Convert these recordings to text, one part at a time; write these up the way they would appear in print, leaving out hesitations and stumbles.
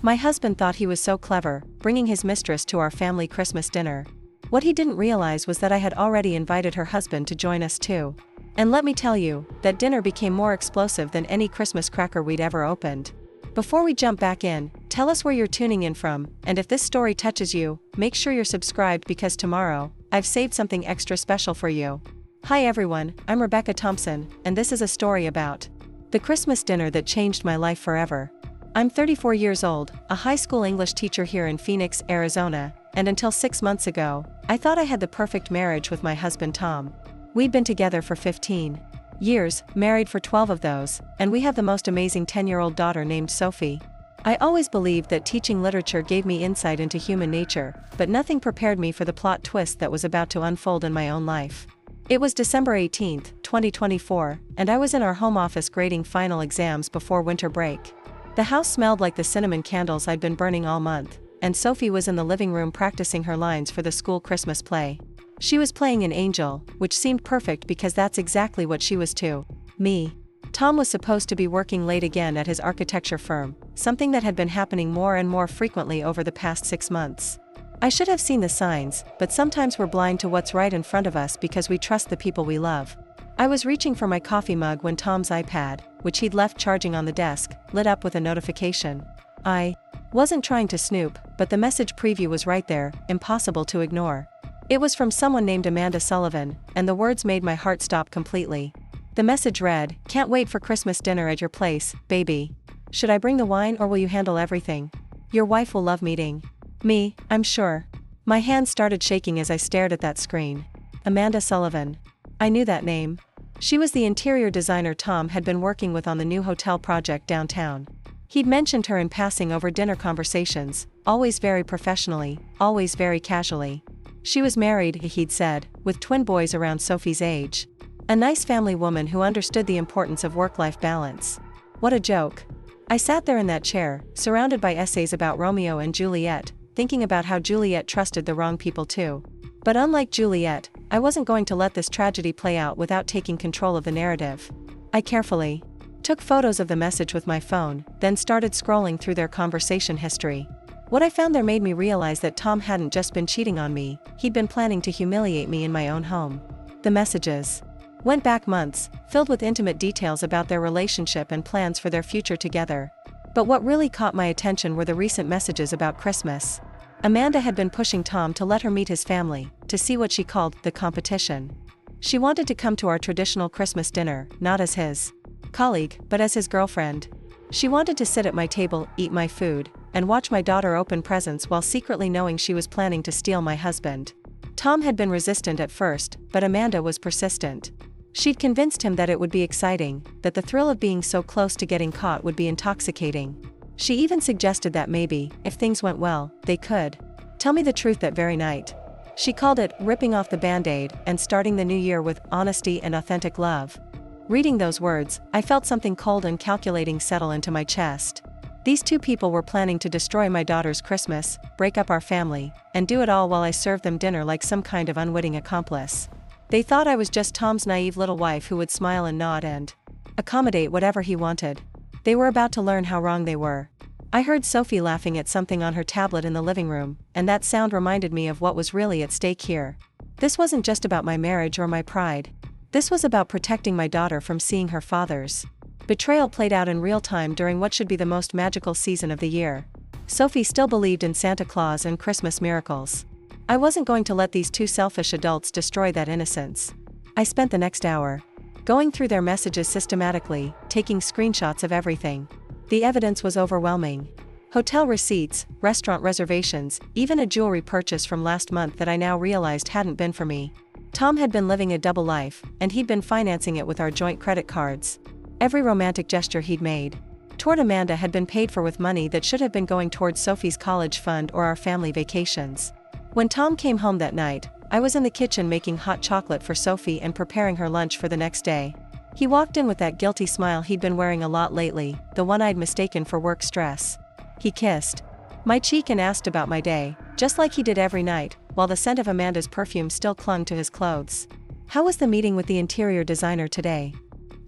My husband thought he was so clever, bringing his mistress to our family Christmas dinner. What he didn't realize was that I had already invited her husband to join us too. And let me tell you, that dinner became more explosive than any Christmas cracker we'd ever opened. Before we jump back in, tell us where you're tuning in from, and if this story touches you, make sure you're subscribed because tomorrow, I've saved something extra special for you. Hi everyone, I'm Rebecca Thompson, and this is a story about the Christmas dinner that changed my life forever. I'm 34 years old, a high school English teacher here in Phoenix, Arizona, and until 6 months ago, I thought I had the perfect marriage with my husband Tom. We'd been together for 15 years, married for 12 of those, and we have the most amazing 10-year-old daughter named Sophie. I always believed that teaching literature gave me insight into human nature, but nothing prepared me for the plot twist that was about to unfold in my own life. It was December 18, 2024, and I was in our home office grading final exams before winter break. The house smelled like the cinnamon candles I'd been burning all month, and Sophie was in the living room practicing her lines for the school Christmas play. She was playing an angel, which seemed perfect because that's exactly what she was to me. Tom was supposed to be working late again at his architecture firm, something that had been happening more and more frequently over the past 6 months. I should have seen the signs, but sometimes we're blind to what's right in front of us because we trust the people we love. I was reaching for my coffee mug when Tom's iPad, which he'd left charging on the desk, lit up with a notification. I wasn't trying to snoop, but the message preview was right there, impossible to ignore. It was from someone named Amanda Sullivan, and the words made my heart stop completely. The message read, "Can't wait for Christmas dinner at your place, baby. Should I bring the wine or will you handle everything? Your wife will love meeting me, I'm sure." My hands started shaking as I stared at that screen. Amanda Sullivan. I knew that name. She was the interior designer Tom had been working with on the new hotel project downtown. He'd mentioned her in passing over dinner conversations, always very professionally, always very casually. She was married, he'd said, with twin boys around Sophie's age. A nice family woman who understood the importance of work-life balance. What a joke. I sat there in that chair, surrounded by essays about Romeo and Juliet, thinking about how Juliet trusted the wrong people too. But unlike Juliet, I wasn't going to let this tragedy play out without taking control of the narrative. I carefully took photos of the message with my phone, then started scrolling through their conversation history. What I found there made me realize that Tom hadn't just been cheating on me, he'd been planning to humiliate me in my own home. The messages went back months, filled with intimate details about their relationship and plans for their future together. But what really caught my attention were the recent messages about Christmas. Amanda had been pushing Tom to let her meet his family, to see what she called the competition. She wanted to come to our traditional Christmas dinner, not as his colleague, but as his girlfriend. She wanted to sit at my table, eat my food, and watch my daughter open presents while secretly knowing she was planning to steal my husband. Tom had been resistant at first, but Amanda was persistent. She'd convinced him that it would be exciting, that the thrill of being so close to getting caught would be intoxicating. She even suggested that maybe, if things went well, they could tell me the truth that very night. She called it ripping off the band-aid and starting the new year with honesty and authentic love. Reading those words, I felt something cold and calculating settle into my chest. These two people were planning to destroy my daughter's Christmas, break up our family, and do it all while I served them dinner like some kind of unwitting accomplice. They thought I was just Tom's naive little wife who would smile and nod and accommodate whatever he wanted. They were about to learn how wrong they were. I heard Sophie laughing at something on her tablet in the living room, and that sound reminded me of what was really at stake here. This wasn't just about my marriage or my pride. This was about protecting my daughter from seeing her father's betrayal played out in real time during what should be the most magical season of the year. Sophie still believed in Santa Claus and Christmas miracles. I wasn't going to let these two selfish adults destroy that innocence. I spent the next hour going through their messages systematically, taking screenshots of everything. The evidence was overwhelming. Hotel receipts, restaurant reservations, even a jewelry purchase from last month that I now realized hadn't been for me. Tom had been living a double life, and he'd been financing it with our joint credit cards. Every romantic gesture he'd made toward Amanda had been paid for with money that should have been going towards Sophie's college fund or our family vacations. When Tom came home that night, I was in the kitchen making hot chocolate for Sophie and preparing her lunch for the next day. He walked in with that guilty smile he'd been wearing a lot lately, the one I'd mistaken for work stress. He kissed my cheek and asked about my day, just like he did every night, while the scent of Amanda's perfume still clung to his clothes. "How was the meeting with the interior designer today?"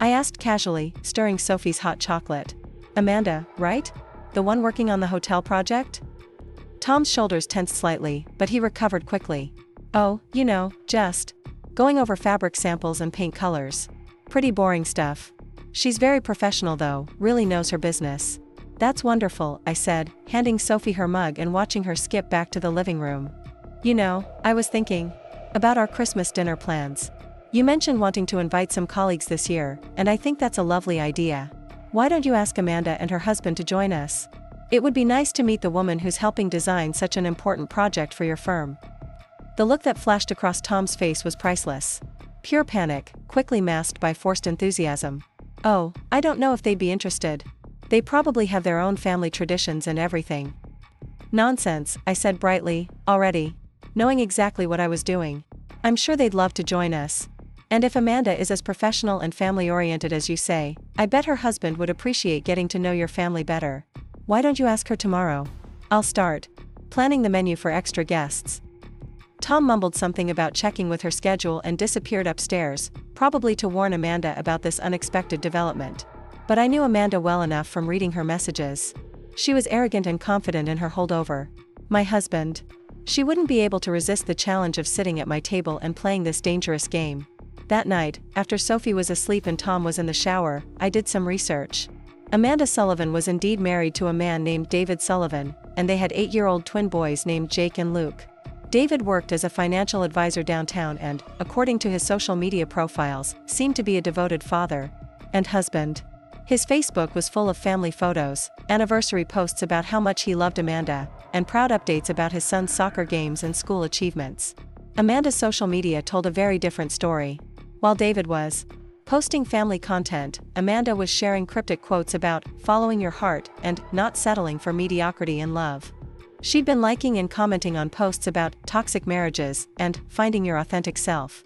I asked casually, stirring Sophie's hot chocolate. "Amanda, right? the one working on the hotel project? Tom's shoulders tensed slightly, but he recovered quickly. Oh, just going over fabric samples and paint colors. Pretty boring stuff. She's very professional though, really knows her business. That's wonderful, I said, handing Sophie her mug and watching her skip back to the living room. I was thinking about our Christmas dinner plans. You mentioned wanting to invite some colleagues this year, and I think that's a lovely idea. Why don't you ask Amanda and her husband to join us? It would be nice to meet the woman who's helping design such an important project for your firm. The look that flashed across Tom's face was priceless. Pure panic, quickly masked by forced enthusiasm. Oh, I don't know if they'd be interested. They probably have their own family traditions and everything. Nonsense, I said brightly, already knowing exactly what I was doing. I'm sure they'd love to join us. And if Amanda is as professional and family-oriented as you say, I bet her husband would appreciate getting to know your family better. Why don't you ask her tomorrow? I'll start planning the menu for extra guests. Tom mumbled something about checking with her schedule and disappeared upstairs, probably to warn Amanda about this unexpected development. But I knew Amanda well enough from reading her messages. She was arrogant and confident in her holdover. My husband. She wouldn't be able to resist the challenge of sitting at my table and playing this dangerous game. That night, after Sophie was asleep and Tom was in the shower, I did some research. Amanda Sullivan was indeed married to a man named David Sullivan, and they had 8-year-old twin boys named Jake and Luke. David worked as a financial advisor downtown and, according to his social media profiles, seemed to be a devoted father and husband. His Facebook was full of family photos, anniversary posts about how much he loved Amanda, and proud updates about his son's soccer games and school achievements. Amanda's social media told a very different story. While David was posting family content, Amanda was sharing cryptic quotes about following your heart and not settling for mediocrity in love. She'd been liking and commenting on posts about toxic marriages and finding your authentic self.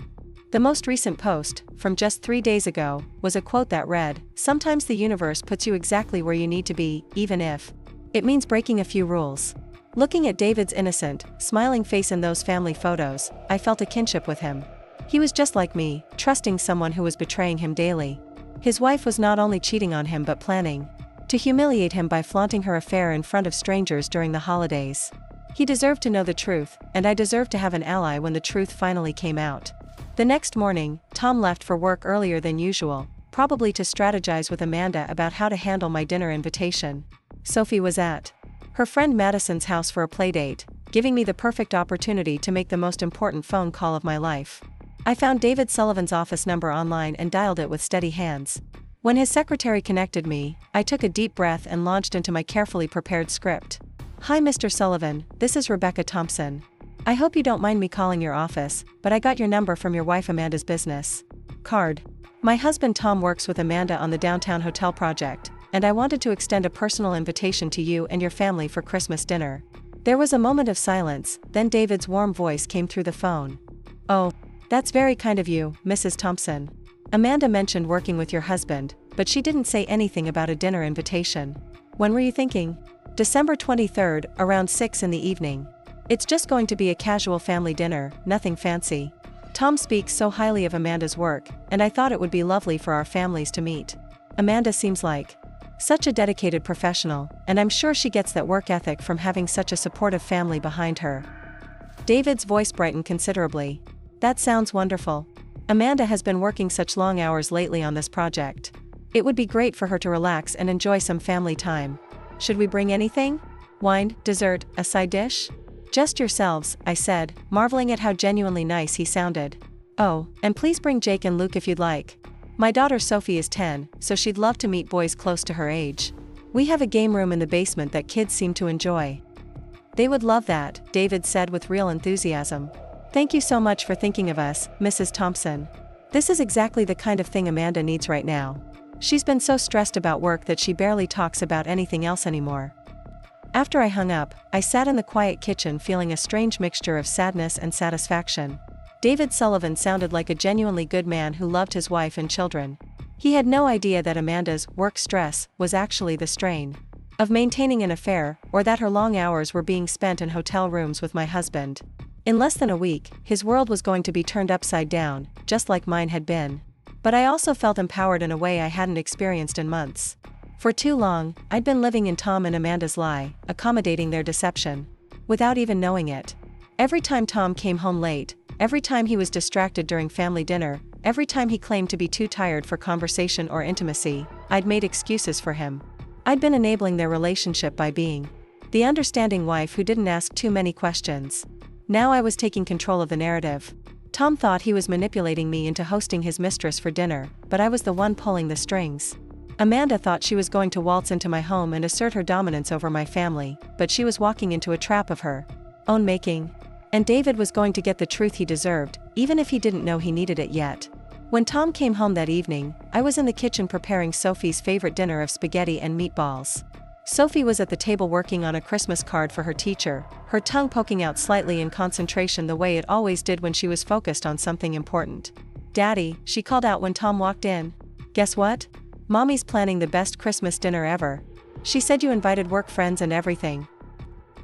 The most recent post, from just 3 days ago, was a quote that read, "Sometimes the universe puts you exactly where you need to be, even if it means breaking a few rules." Looking at David's innocent, smiling face in those family photos, I felt a kinship with him. He was just like me, trusting someone who was betraying him daily. His wife was not only cheating on him but planning to humiliate him by flaunting her affair in front of strangers during the holidays. He deserved to know the truth, and I deserved to have an ally when the truth finally came out. The next morning, Tom left for work earlier than usual, probably to strategize with Amanda about how to handle my dinner invitation. Sophie was at her friend Madison's house for a playdate, giving me the perfect opportunity to make the most important phone call of my life. I found David Sullivan's office number online and dialed it with steady hands. When his secretary connected me, I took a deep breath and launched into my carefully prepared script. "Hi Mr. Sullivan, this is Rebecca Thompson. I hope you don't mind me calling your office, but I got your number from your wife Amanda's business card. My husband Tom works with Amanda on the downtown hotel project, and I wanted to extend a personal invitation to you and your family for Christmas dinner." There was a moment of silence, then David's warm voice came through the phone. "Oh, that's very kind of you, Mrs. Thompson. Amanda mentioned working with your husband, but she didn't say anything about a dinner invitation. When were you thinking?" "December 23rd, around 6 in the evening. It's just going to be a casual family dinner, nothing fancy. Tom speaks so highly of Amanda's work, and I thought it would be lovely for our families to meet. Amanda seems like such a dedicated professional, and I'm sure she gets that work ethic from having such a supportive family behind her." David's voice brightened considerably. "That sounds wonderful. Amanda has been working such long hours lately on this project. It would be great for her to relax and enjoy some family time. Should we bring anything? Wine, dessert, a side dish?" "Just yourselves," I said, marveling at how genuinely nice he sounded. "Oh, and please bring Jake and Luke if you'd like. My daughter Sophie is 10, so she'd love to meet boys close to her age. We have a game room in the basement that kids seem to enjoy." "They would love that," David said with real enthusiasm. "Thank you so much for thinking of us, Mrs. Thompson. This is exactly the kind of thing Amanda needs right now. She's been so stressed about work that she barely talks about anything else anymore." After I hung up, I sat in the quiet kitchen feeling a strange mixture of sadness and satisfaction. David Sullivan sounded like a genuinely good man who loved his wife and children. He had no idea that Amanda's work stress was actually the strain of maintaining an affair, or that her long hours were being spent in hotel rooms with my husband. In less than a week, his world was going to be turned upside down, just like mine had been. But I also felt empowered in a way I hadn't experienced in months. For too long, I'd been living in Tom and Amanda's lie, accommodating their deception. Without even knowing it. Every time Tom came home late, every time he was distracted during family dinner, every time he claimed to be too tired for conversation or intimacy, I'd made excuses for him. I'd been enabling their relationship by being the understanding wife who didn't ask too many questions. Now I was taking control of the narrative. Tom thought he was manipulating me into hosting his mistress for dinner, but I was the one pulling the strings. Amanda thought she was going to waltz into my home and assert her dominance over my family, but she was walking into a trap of her own making. And David was going to get the truth he deserved, even if he didn't know he needed it yet. When Tom came home that evening, I was in the kitchen preparing Sophie's favorite dinner of spaghetti and meatballs. Sophie was at the table working on a Christmas card for her teacher, her tongue poking out slightly in concentration the way it always did when she was focused on something important. "Daddy," she called out when Tom walked in. "Guess what? Mommy's planning the best Christmas dinner ever. She said you invited work friends and everything."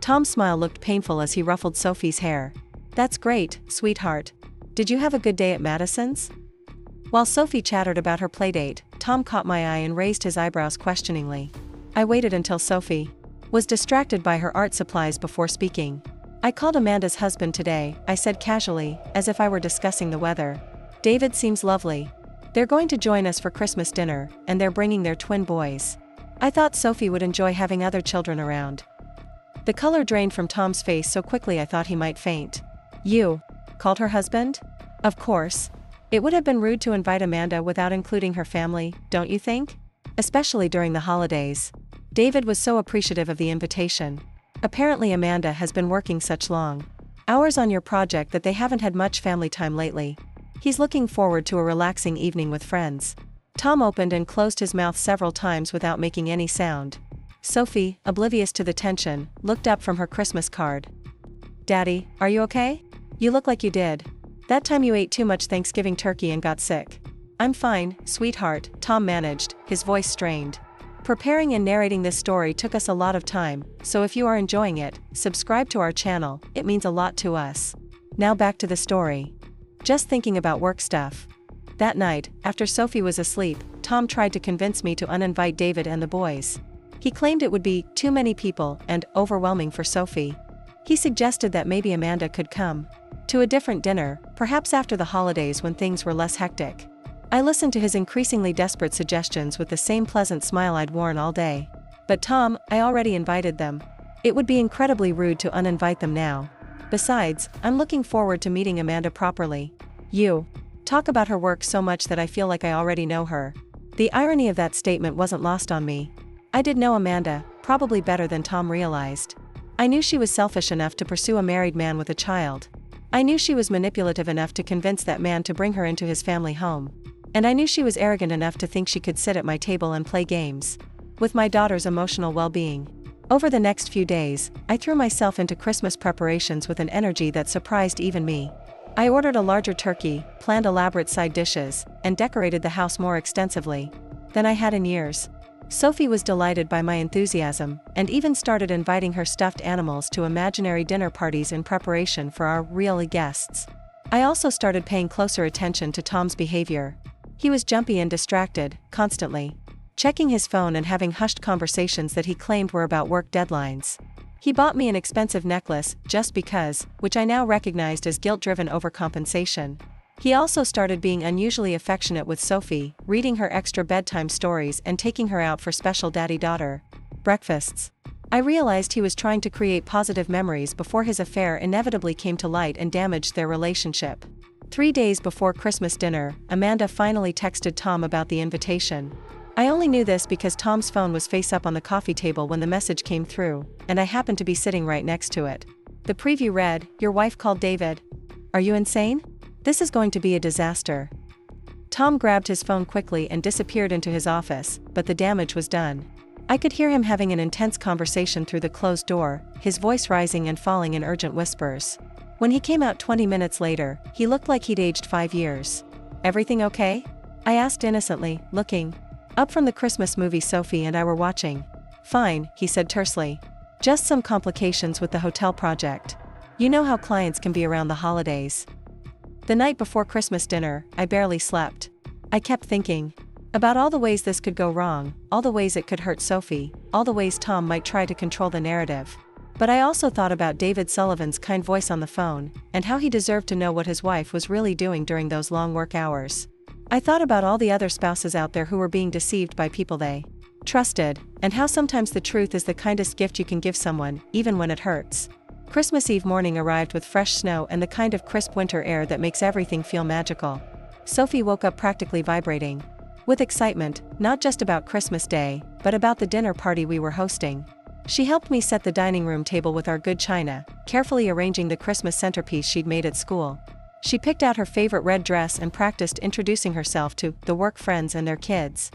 Tom's smile looked painful as he ruffled Sophie's hair. "That's great, sweetheart. Did you have a good day at Madison's?" While Sophie chattered about her playdate, Tom caught my eye and raised his eyebrows questioningly. I waited until Sophie was distracted by her art supplies before speaking. "I called Amanda's husband today," I said casually, as if I were discussing the weather. "David seems lovely. They're going to join us for Christmas dinner, and they're bringing their twin boys. I thought Sophie would enjoy having other children around." The color drained from Tom's face so quickly I thought he might faint. "You called her husband?" "Of course. It would have been rude to invite Amanda without including her family, don't you think? Especially during the holidays." David was so appreciative of the invitation. "Apparently Amanda has been working such long hours on your project that they haven't had much family time lately. He's looking forward to a relaxing evening with friends." Tom opened and closed his mouth several times without making any sound. Sophie, oblivious to the tension, looked up from her Christmas card. "Daddy, are you okay? You look like you did. That time you ate too much Thanksgiving turkey and got sick." "I'm fine, sweetheart," Tom managed, his voice strained. Preparing and narrating this story took us a lot of time, so if you are enjoying it, subscribe to our channel, it means a lot to us. Now back to the story. Just thinking about work stuff. That night, after Sophie was asleep, Tom tried to convince me to uninvite David and the boys. He claimed it would be too many people and overwhelming for Sophie. He suggested that maybe Amanda could come to a different dinner, perhaps after the holidays when things were less hectic. I listened to his increasingly desperate suggestions with the same pleasant smile I'd worn all day. "But Tom, I already invited them. It would be incredibly rude to uninvite them now. Besides, I'm looking forward to meeting Amanda properly. You talk about her work so much that I feel like I already know her." The irony of that statement wasn't lost on me. I did know Amanda, probably better than Tom realized. I knew she was selfish enough to pursue a married man with a child. I knew she was manipulative enough to convince that man to bring her into his family home. And I knew she was arrogant enough to think she could sit at my table and play games with my daughter's emotional well-being. Over the next few days, I threw myself into Christmas preparations with an energy that surprised even me. I ordered a larger turkey, planned elaborate side dishes, and decorated the house more extensively than I had in years. Sophie was delighted by my enthusiasm, and even started inviting her stuffed animals to imaginary dinner parties in preparation for our real guests. I also started paying closer attention to Tom's behavior. He was jumpy and distracted, constantly checking his phone and having hushed conversations that he claimed were about work deadlines. He bought me an expensive necklace, just because, which I now recognized as guilt-driven overcompensation. He also started being unusually affectionate with Sophie, reading her extra bedtime stories and taking her out for special daddy-daughter breakfasts. I realized he was trying to create positive memories before his affair inevitably came to light and damaged their relationship. 3 days before Christmas dinner, Amanda finally texted Tom about the invitation. I only knew this because Tom's phone was face up on the coffee table when the message came through, and I happened to be sitting right next to it. The preview read, "Your wife called David. Are you insane? This is going to be a disaster." Tom grabbed his phone quickly and disappeared into his office, but the damage was done. I could hear him having an intense conversation through the closed door, his voice rising and falling in urgent whispers. When he came out 20 minutes later, he looked like he'd aged 5 years. "Everything okay?" I asked innocently, looking up from the Christmas movie Sophie and I were watching. "Fine," he said tersely. "Just some complications with the hotel project. You know how clients can be around the holidays." The night before Christmas dinner, I barely slept. I kept thinking, About all the ways this could go wrong, all the ways it could hurt Sophie, all the ways Tom might try to control the narrative. But I also thought about David Sullivan's kind voice on the phone, and how he deserved to know what his wife was really doing during those long work hours. I thought about all the other spouses out there who were being deceived by people they trusted, and how sometimes the truth is the kindest gift you can give someone, even when it hurts. Christmas Eve morning arrived with fresh snow and the kind of crisp winter air that makes everything feel magical. Sophie woke up practically vibrating with excitement, not just about Christmas Day, but about the dinner party we were hosting. She helped me set the dining room table with our good china, carefully arranging the Christmas centerpiece she'd made at school. She picked out her favorite red dress and practiced introducing herself to the work friends and their kids.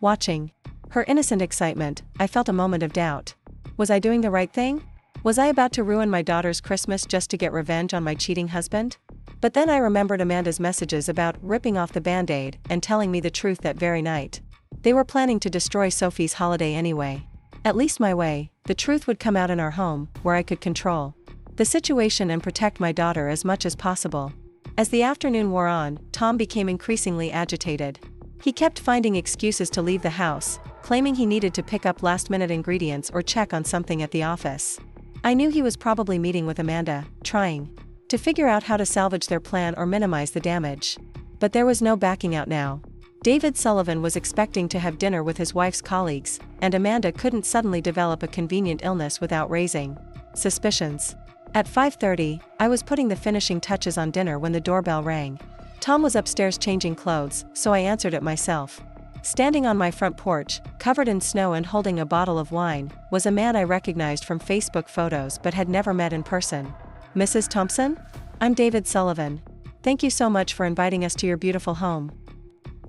Watching her innocent excitement, I felt a moment of doubt. Was I doing the right thing? Was I about to ruin my daughter's Christmas just to get revenge on my cheating husband? But then I remembered Amanda's messages about ripping off the band-aid and telling me the truth that very night. They were planning to destroy Sophie's holiday anyway. At least my way, the truth would come out in our home, where I could control the situation and protect my daughter as much as possible. As the afternoon wore on, Tom became increasingly agitated. He kept finding excuses to leave the house, claiming he needed to pick up last-minute ingredients or check on something at the office. I knew he was probably meeting with Amanda, trying to figure out how to salvage their plan or minimize the damage. But there was no backing out now. David Sullivan was expecting to have dinner with his wife's colleagues, and Amanda couldn't suddenly develop a convenient illness without raising suspicions. At 5:30, I was putting the finishing touches on dinner when the doorbell rang. Tom was upstairs changing clothes, so I answered it myself. Standing on my front porch, covered in snow and holding a bottle of wine, was a man I recognized from Facebook photos but had never met in person. "Mrs. Thompson? I'm David Sullivan. Thank you so much for inviting us to your beautiful home."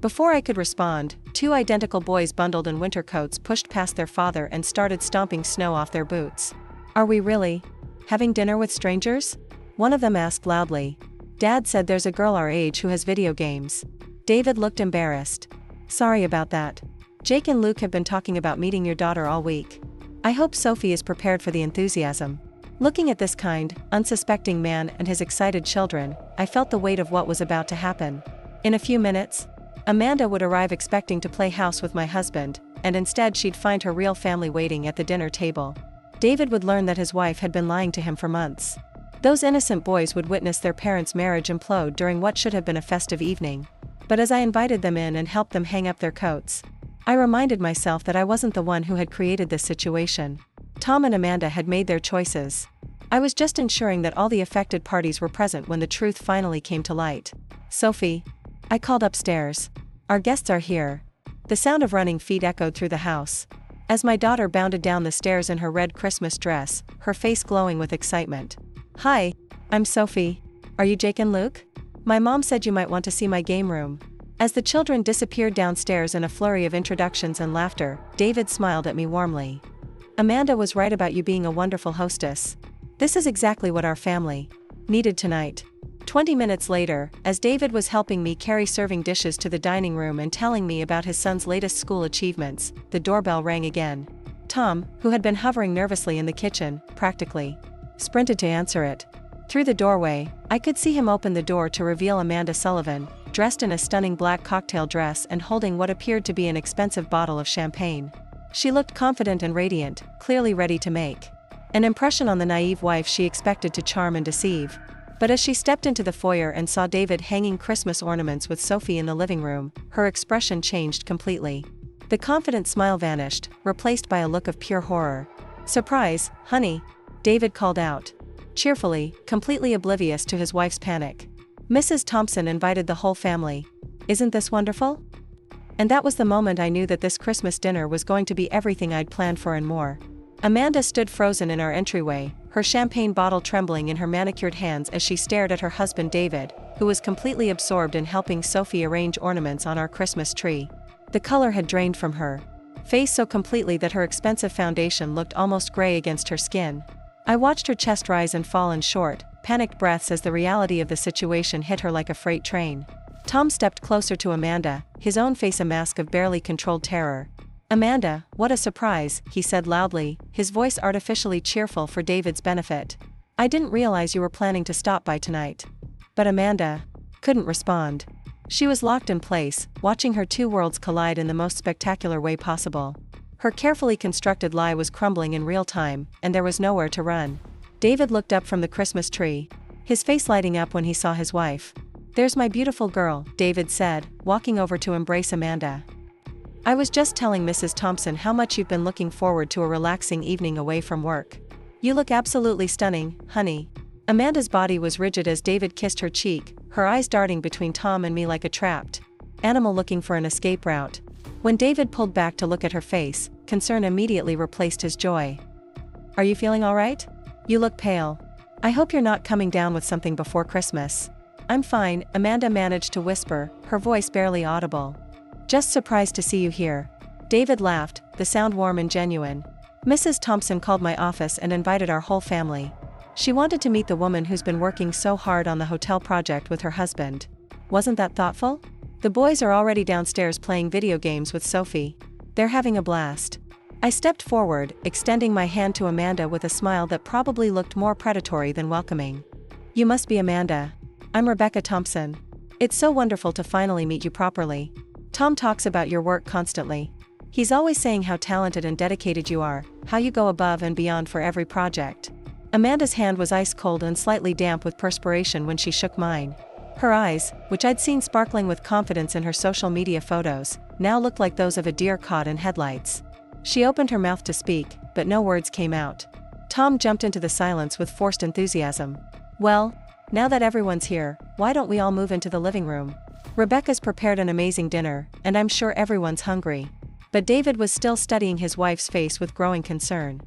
Before I could respond, two identical boys bundled in winter coats pushed past their father and started stomping snow off their boots. "Are we really having dinner with strangers?" one of them asked loudly. "Dad said there's a girl our age who has video games." David looked embarrassed. "Sorry about that. Jake and Luke have been talking about meeting your daughter all week. I hope Sophie is prepared for the enthusiasm." Looking at this kind, unsuspecting man and his excited children, I felt the weight of what was about to happen. In a few minutes, Amanda would arrive expecting to play house with my husband, and instead she'd find her real family waiting at the dinner table. David would learn that his wife had been lying to him for months. Those innocent boys would witness their parents' marriage implode during what should have been a festive evening. But as I invited them in and helped them hang up their coats, I reminded myself that I wasn't the one who had created this situation. Tom and Amanda had made their choices. I was just ensuring that all the affected parties were present when the truth finally came to light. "Sophie," I called upstairs. "Our guests are here." The sound of running feet echoed through the house. As my daughter bounded down the stairs in her red Christmas dress, her face glowing with excitement. "Hi, I'm Sophie. Are you Jake and Luke? My mom said you might want to see my game room." As the children disappeared downstairs in a flurry of introductions and laughter, David smiled at me warmly. "Amanda was right about you being a wonderful hostess. This is exactly what our family needed tonight." 20 minutes later, as David was helping me carry serving dishes to the dining room and telling me about his son's latest school achievements, the doorbell rang again. Tom, who had been hovering nervously in the kitchen, practically sprinted to answer it. Through the doorway, I could see him open the door to reveal Amanda Sullivan, dressed in a stunning black cocktail dress and holding what appeared to be an expensive bottle of champagne. She looked confident and radiant, clearly ready to make an impression on the naive wife she expected to charm and deceive. But as she stepped into the foyer and saw David hanging Christmas ornaments with Sophie in the living room, her expression changed completely. The confident smile vanished, replaced by a look of pure horror. "Surprise, honey," David called out cheerfully, completely oblivious to his wife's panic. "Mrs. Thompson invited the whole family. Isn't this wonderful?" And that was the moment I knew that this Christmas dinner was going to be everything I'd planned for and more. Amanda stood frozen in our entryway, her champagne bottle trembling in her manicured hands as she stared at her husband David, who was completely absorbed in helping Sophie arrange ornaments on our Christmas tree. The color had drained from her face so completely that her expensive foundation looked almost gray against her skin. I watched her chest rise and fall in short, panicked breaths as the reality of the situation hit her like a freight train. Tom stepped closer to Amanda, his own face a mask of barely controlled terror. "Amanda, what a surprise," he said loudly, his voice artificially cheerful for David's benefit. "I didn't realize you were planning to stop by tonight." But Amanda couldn't respond. She was locked in place, watching her two worlds collide in the most spectacular way possible. Her carefully constructed lie was crumbling in real time, and there was nowhere to run. David looked up from the Christmas tree, his face lighting up when he saw his wife. "There's my beautiful girl," David said, walking over to embrace Amanda. "I was just telling Mrs. Thompson how much you've been looking forward to a relaxing evening away from work. You look absolutely stunning, honey." Amanda's body was rigid as David kissed her cheek, her eyes darting between Tom and me like a trapped animal looking for an escape route. When David pulled back to look at her face, concern immediately replaced his joy. "Are you feeling all right? You look pale. I hope you're not coming down with something before Christmas." "I'm fine," Amanda managed to whisper, her voice barely audible. "Just surprised to see you here." David laughed, the sound warm and genuine. "Mrs. Thompson called my office and invited our whole family. She wanted to meet the woman who's been working so hard on the hotel project with her husband. Wasn't that thoughtful? The boys are already downstairs playing video games with Sophie. They're having a blast." I stepped forward, extending my hand to Amanda with a smile that probably looked more predatory than welcoming. "You must be Amanda. I'm Rebecca Thompson. It's so wonderful to finally meet you properly. Tom talks about your work constantly. He's always saying how talented and dedicated you are, how you go above and beyond for every project." Amanda's hand was ice cold and slightly damp with perspiration when she shook mine. Her eyes, which I'd seen sparkling with confidence in her social media photos, now looked like those of a deer caught in headlights. She opened her mouth to speak, but no words came out. Tom jumped into the silence with forced enthusiasm. "Well, now that everyone's here, why don't we all move into the living room? Rebecca's prepared an amazing dinner, and I'm sure everyone's hungry." But David was still studying his wife's face with growing concern.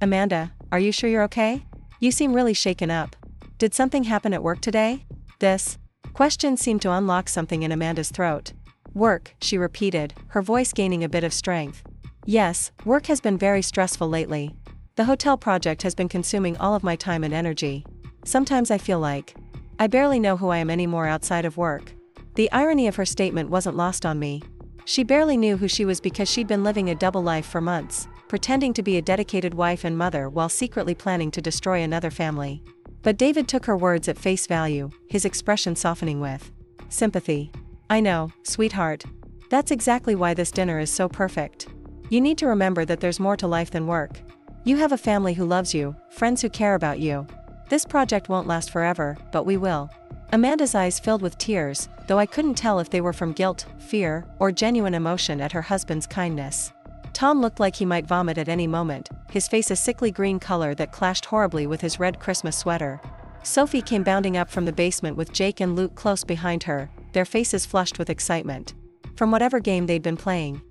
"Amanda, are you sure you're okay? You seem really shaken up. Did something happen at work today?" This question seemed to unlock something in Amanda's throat. "Work," she repeated, her voice gaining a bit of strength. "Yes, work has been very stressful lately. The hotel project has been consuming all of my time and energy. Sometimes I feel like I barely know who I am anymore outside of work." The irony of her statement wasn't lost on me. She barely knew who she was because she'd been living a double life for months, pretending to be a dedicated wife and mother while secretly planning to destroy another family. But David took her words at face value, his expression softening with sympathy. "I know, sweetheart. That's exactly why this dinner is so perfect. You need to remember that there's more to life than work. You have a family who loves you, friends who care about you. This project won't last forever, but we will." Amanda's eyes filled with tears, though I couldn't tell if they were from guilt, fear, or genuine emotion at her husband's kindness. Tom looked like he might vomit at any moment, his face a sickly green color that clashed horribly with his red Christmas sweater. Sophie came bounding up from the basement with Jake and Luke close behind her, their faces flushed with excitement. From whatever game they'd been playing.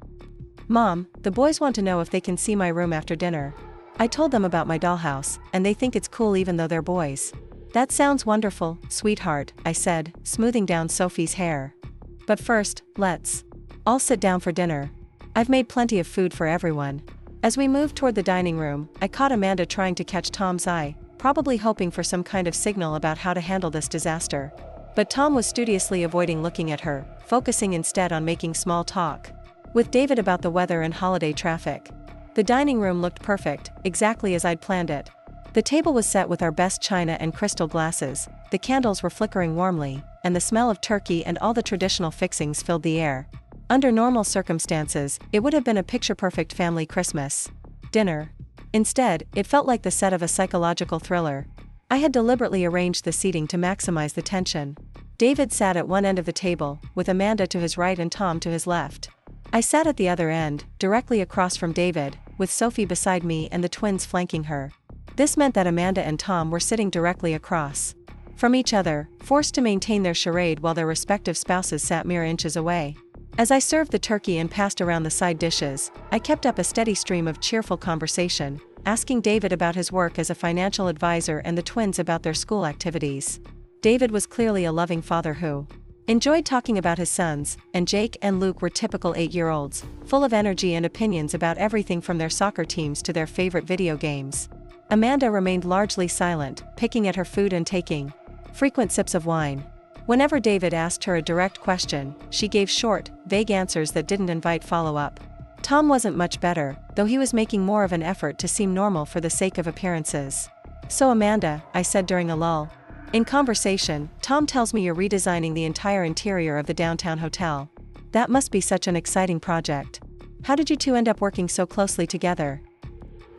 "Mom, the boys want to know if they can see my room after dinner. I told them about my dollhouse, and they think it's cool even though they're boys." "That sounds wonderful, sweetheart," I said, smoothing down Sophie's hair. "But first, let's all sit down for dinner. I've made plenty of food for everyone." As we moved toward the dining room, I caught Amanda trying to catch Tom's eye, probably hoping for some kind of signal about how to handle this disaster. But Tom was studiously avoiding looking at her, focusing instead on making small talk with David about the weather and holiday traffic. The dining room looked perfect, exactly as I'd planned it. The table was set with our best china and crystal glasses, the candles were flickering warmly, and the smell of turkey and all the traditional fixings filled the air. Under normal circumstances, it would have been a picture-perfect family Christmas dinner. Instead, it felt like the set of a psychological thriller. I had deliberately arranged the seating to maximize the tension. David sat at one end of the table, with Amanda to his right and Tom to his left. I sat at the other end, directly across from David, with Sophie beside me and the twins flanking her. This meant that Amanda and Tom were sitting directly across from each other, forced to maintain their charade while their respective spouses sat mere inches away. As I served the turkey and passed around the side dishes, I kept up a steady stream of cheerful conversation, asking David about his work as a financial advisor and the twins about their school activities. David was clearly a loving father who enjoyed talking about his sons, and Jake and Luke were typical 8-year-olds, full of energy and opinions about everything from their soccer teams to their favorite video games. Amanda remained largely silent, picking at her food and taking frequent sips of wine. Whenever David asked her a direct question, she gave short, vague answers that didn't invite follow-up. Tom wasn't much better, though he was making more of an effort to seem normal for the sake of appearances. "So Amanda," I said during a lull, In conversation, Tom tells me you're redesigning the entire interior of the downtown hotel. That must be such an exciting project. How did you two end up working so closely together?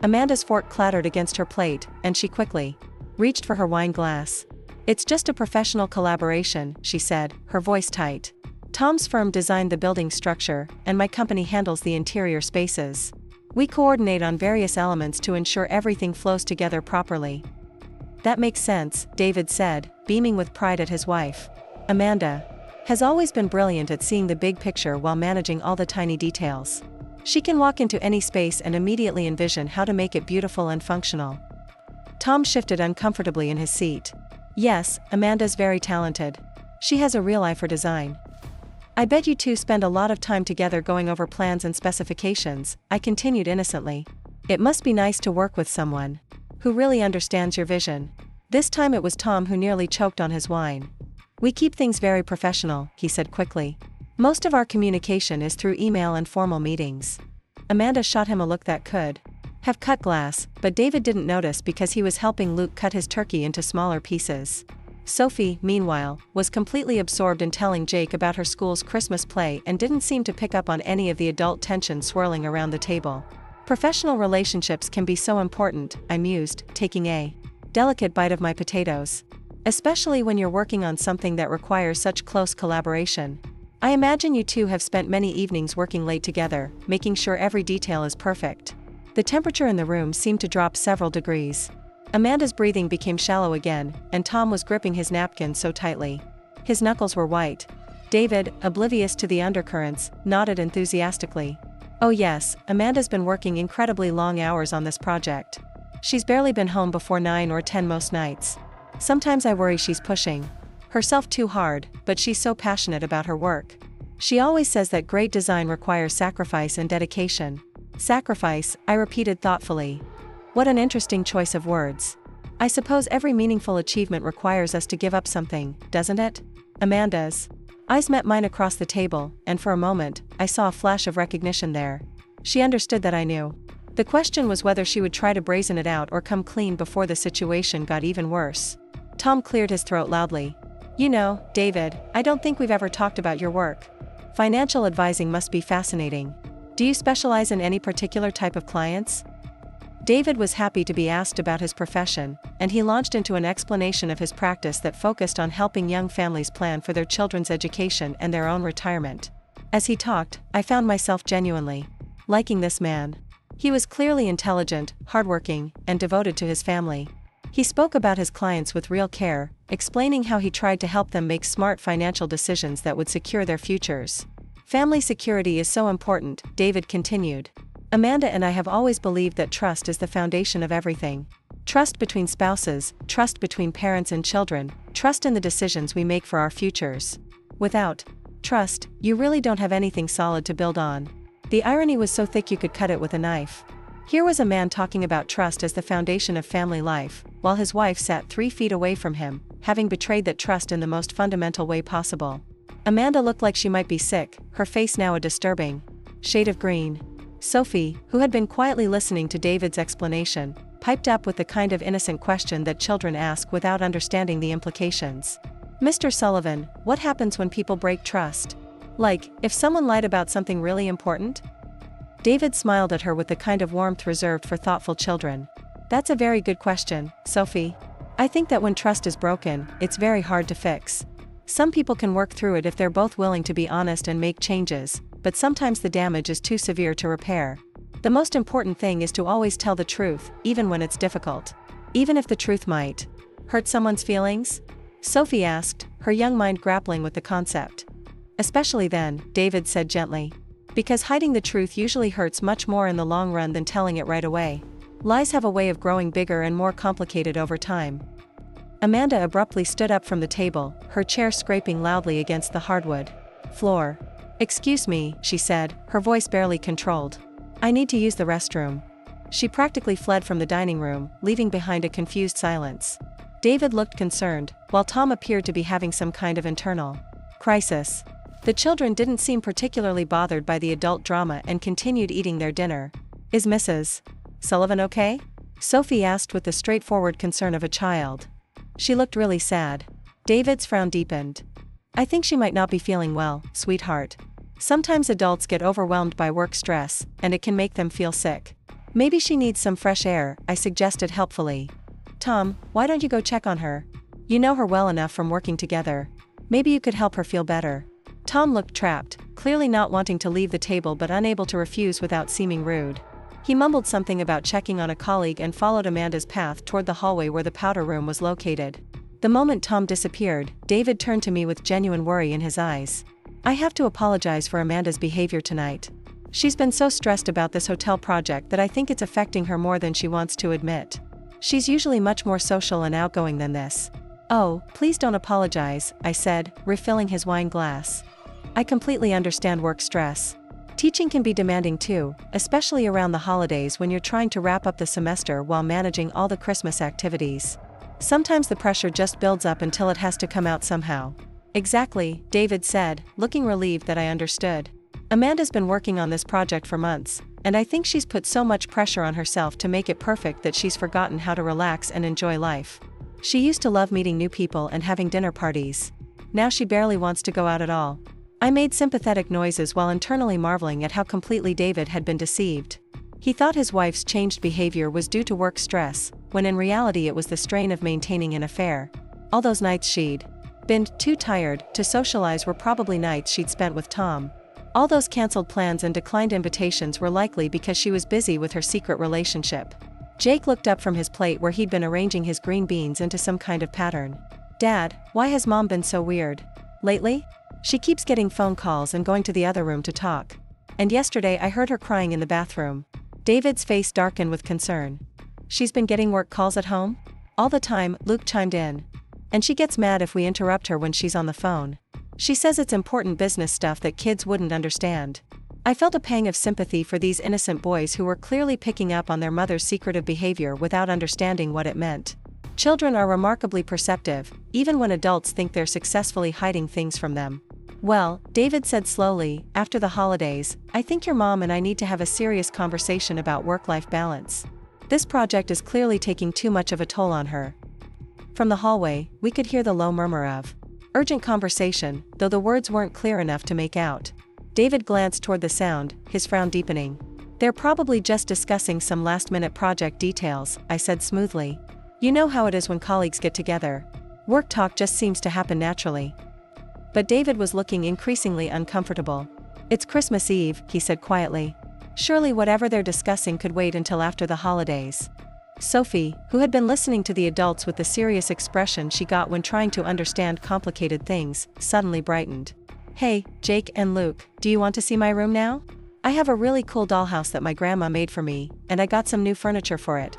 Amanda's fork clattered against her plate, and she quickly reached for her wine glass. It's just a professional collaboration, she said, her voice tight. Tom's firm designed the building structure, and my company handles the interior spaces. We coordinate on various elements to ensure everything flows together properly. That makes sense, David said, beaming with pride at his wife. Amanda has always been brilliant at seeing the big picture while managing all the tiny details. She can walk into any space and immediately envision how to make it beautiful and functional. Tom shifted uncomfortably in his seat. Yes, Amanda's very talented. She has a real eye for design. I bet you two spend a lot of time together going over plans and specifications, I continued innocently. It must be nice to work with someone who really understands your vision. This time it was Tom who nearly choked on his wine. We keep things very professional, he said quickly. Most of our communication is through email and formal meetings. Amanda shot him a look that could have cut glass, but David didn't notice because he was helping Luke cut his turkey into smaller pieces. Sophie, meanwhile, was completely absorbed in telling Jake about her school's Christmas play and didn't seem to pick up on any of the adult tension swirling around the table. Professional relationships can be so important, I mused, taking a delicate bite of my potatoes. Especially when you're working on something that requires such close collaboration. I imagine you two have spent many evenings working late together, making sure every detail is perfect. The temperature in the room seemed to drop several degrees. Amanda's breathing became shallow again, and Tom was gripping his napkin so tightly. His knuckles were white. David, oblivious to the undercurrents, nodded enthusiastically. Oh yes, Amanda's been working incredibly long hours on this project. She's barely been home before 9 or 10 most nights. Sometimes I worry she's pushing herself too hard, but she's so passionate about her work. She always says that great design requires sacrifice and dedication. Sacrifice, I repeated thoughtfully. What an interesting choice of words. I suppose every meaningful achievement requires us to give up something, doesn't it? Amanda's eyes met mine across the table, and for a moment, I saw a flash of recognition there. She understood that I knew. The question was whether she would try to brazen it out or come clean before the situation got even worse. Tom cleared his throat loudly. You know, David, I don't think we've ever talked about your work. Financial advising must be fascinating. Do you specialize in any particular type of clients? David was happy to be asked about his profession, and he launched into an explanation of his practice that focused on helping young families plan for their children's education and their own retirement. As he talked, I found myself genuinely liking this man. He was clearly intelligent, hardworking, and devoted to his family. He spoke about his clients with real care, explaining how he tried to help them make smart financial decisions that would secure their futures. Family security is so important, David continued. Amanda and I have always believed that trust is the foundation of everything. Trust between spouses, trust between parents and children, trust in the decisions we make for our futures. Without trust, you really don't have anything solid to build on. The irony was so thick you could cut it with a knife. Here was a man talking about trust as the foundation of family life, while his wife sat 3 feet away from him, having betrayed that trust in the most fundamental way possible. Amanda looked like she might be sick, her face now a disturbing shade of green. Sophie, who had been quietly listening to David's explanation, piped up with the kind of innocent question that children ask without understanding the implications. Mr. Sullivan, what happens when people break trust? Like, if someone lied about something really important? David smiled at her with the kind of warmth reserved for thoughtful children. That's a very good question, Sophie. I think that when trust is broken, it's very hard to fix. Some people can work through it if they're both willing to be honest and make changes, but sometimes the damage is too severe to repair. The most important thing is to always tell the truth, even when it's difficult. Even if the truth might hurt someone's feelings? Sophie asked, her young mind grappling with the concept. Especially then, David said gently. Because hiding the truth usually hurts much more in the long run than telling it right away. Lies have a way of growing bigger and more complicated over time. Amanda abruptly stood up from the table, her chair scraping loudly against the hardwood floor. Excuse me, she said, her voice barely controlled. I need to use the restroom. She practically fled from the dining room, leaving behind a confused silence. David looked concerned, while Tom appeared to be having some kind of internal crisis. The children didn't seem particularly bothered by the adult drama and continued eating their dinner. Is Mrs. Sullivan okay? Sophie asked with the straightforward concern of a child. She looked really sad. David's frown deepened. I think she might not be feeling well, sweetheart. Sometimes adults get overwhelmed by work stress, and it can make them feel sick. Maybe she needs some fresh air, I suggested helpfully. Tom, why don't you go check on her? You know her well enough from working together. Maybe you could help her feel better. Tom looked trapped, clearly not wanting to leave the table but unable to refuse without seeming rude. He mumbled something about checking on a colleague and followed Amanda's path toward the hallway where the powder room was located. The moment Tom disappeared, David turned to me with genuine worry in his eyes. I have to apologize for Amanda's behavior tonight. She's been so stressed about this hotel project that I think it's affecting her more than she wants to admit. She's usually much more social and outgoing than this. Oh, please don't apologize, I said, refilling his wine glass. I completely understand work stress. Teaching can be demanding too, especially around the holidays when you're trying to wrap up the semester while managing all the Christmas activities. Sometimes the pressure just builds up until it has to come out somehow. Exactly, David said, looking relieved that I understood. Amanda's been working on this project for months, and I think she's put so much pressure on herself to make it perfect that she's forgotten how to relax and enjoy life. She used to love meeting new people and having dinner parties. Now she barely wants to go out at all. I made sympathetic noises while internally marveling at how completely David had been deceived. He thought his wife's changed behavior was due to work stress, when in reality it was the strain of maintaining an affair. All those nights she'd been too tired to socialize were probably nights she'd spent with Tom. All those cancelled plans and declined invitations were likely because she was busy with her secret relationship. Jake looked up from his plate where he'd been arranging his green beans into some kind of pattern. Dad, why has Mom been so weird lately? She keeps getting phone calls and going to the other room to talk. And yesterday I heard her crying in the bathroom. David's face darkened with concern. She's been getting work calls at home? All the time, Luke chimed in. And she gets mad if we interrupt her when she's on the phone. She says it's important business stuff that kids wouldn't understand. I felt a pang of sympathy for these innocent boys who were clearly picking up on their mother's secretive behavior without understanding what it meant. Children are remarkably perceptive, even when adults think they're successfully hiding things from them. Well, David said slowly, after the holidays, I think your mom and I need to have a serious conversation about work-life balance. This project is clearly taking too much of a toll on her. From the hallway, we could hear the low murmur of urgent conversation, though the words weren't clear enough to make out. David glanced toward the sound, his frown deepening. They're probably just discussing some last-minute project details, I said smoothly. You know how it is when colleagues get together. Work talk just seems to happen naturally. But David was looking increasingly uncomfortable. It's Christmas Eve, he said quietly. Surely whatever they're discussing could wait until after the holidays. Sophie, who had been listening to the adults with the serious expression she got when trying to understand complicated things, suddenly brightened. Hey, Jake and Luke, do you want to see my room now? I have a really cool dollhouse that my grandma made for me, and I got some new furniture for it.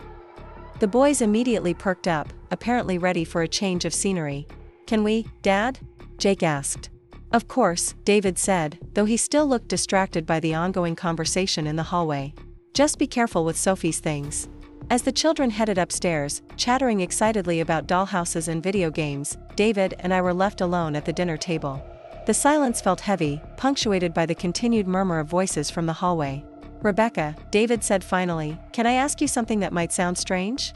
The boys immediately perked up, apparently ready for a change of scenery. Can we, Dad? Jake asked. Of course, David said, though he still looked distracted by the ongoing conversation in the hallway. Just be careful with Sophie's things. As the children headed upstairs, chattering excitedly about dollhouses and video games, David and I were left alone at the dinner table. The silence felt heavy, punctuated by the continued murmur of voices from the hallway. Rebecca, David said finally, can I ask you something that might sound strange?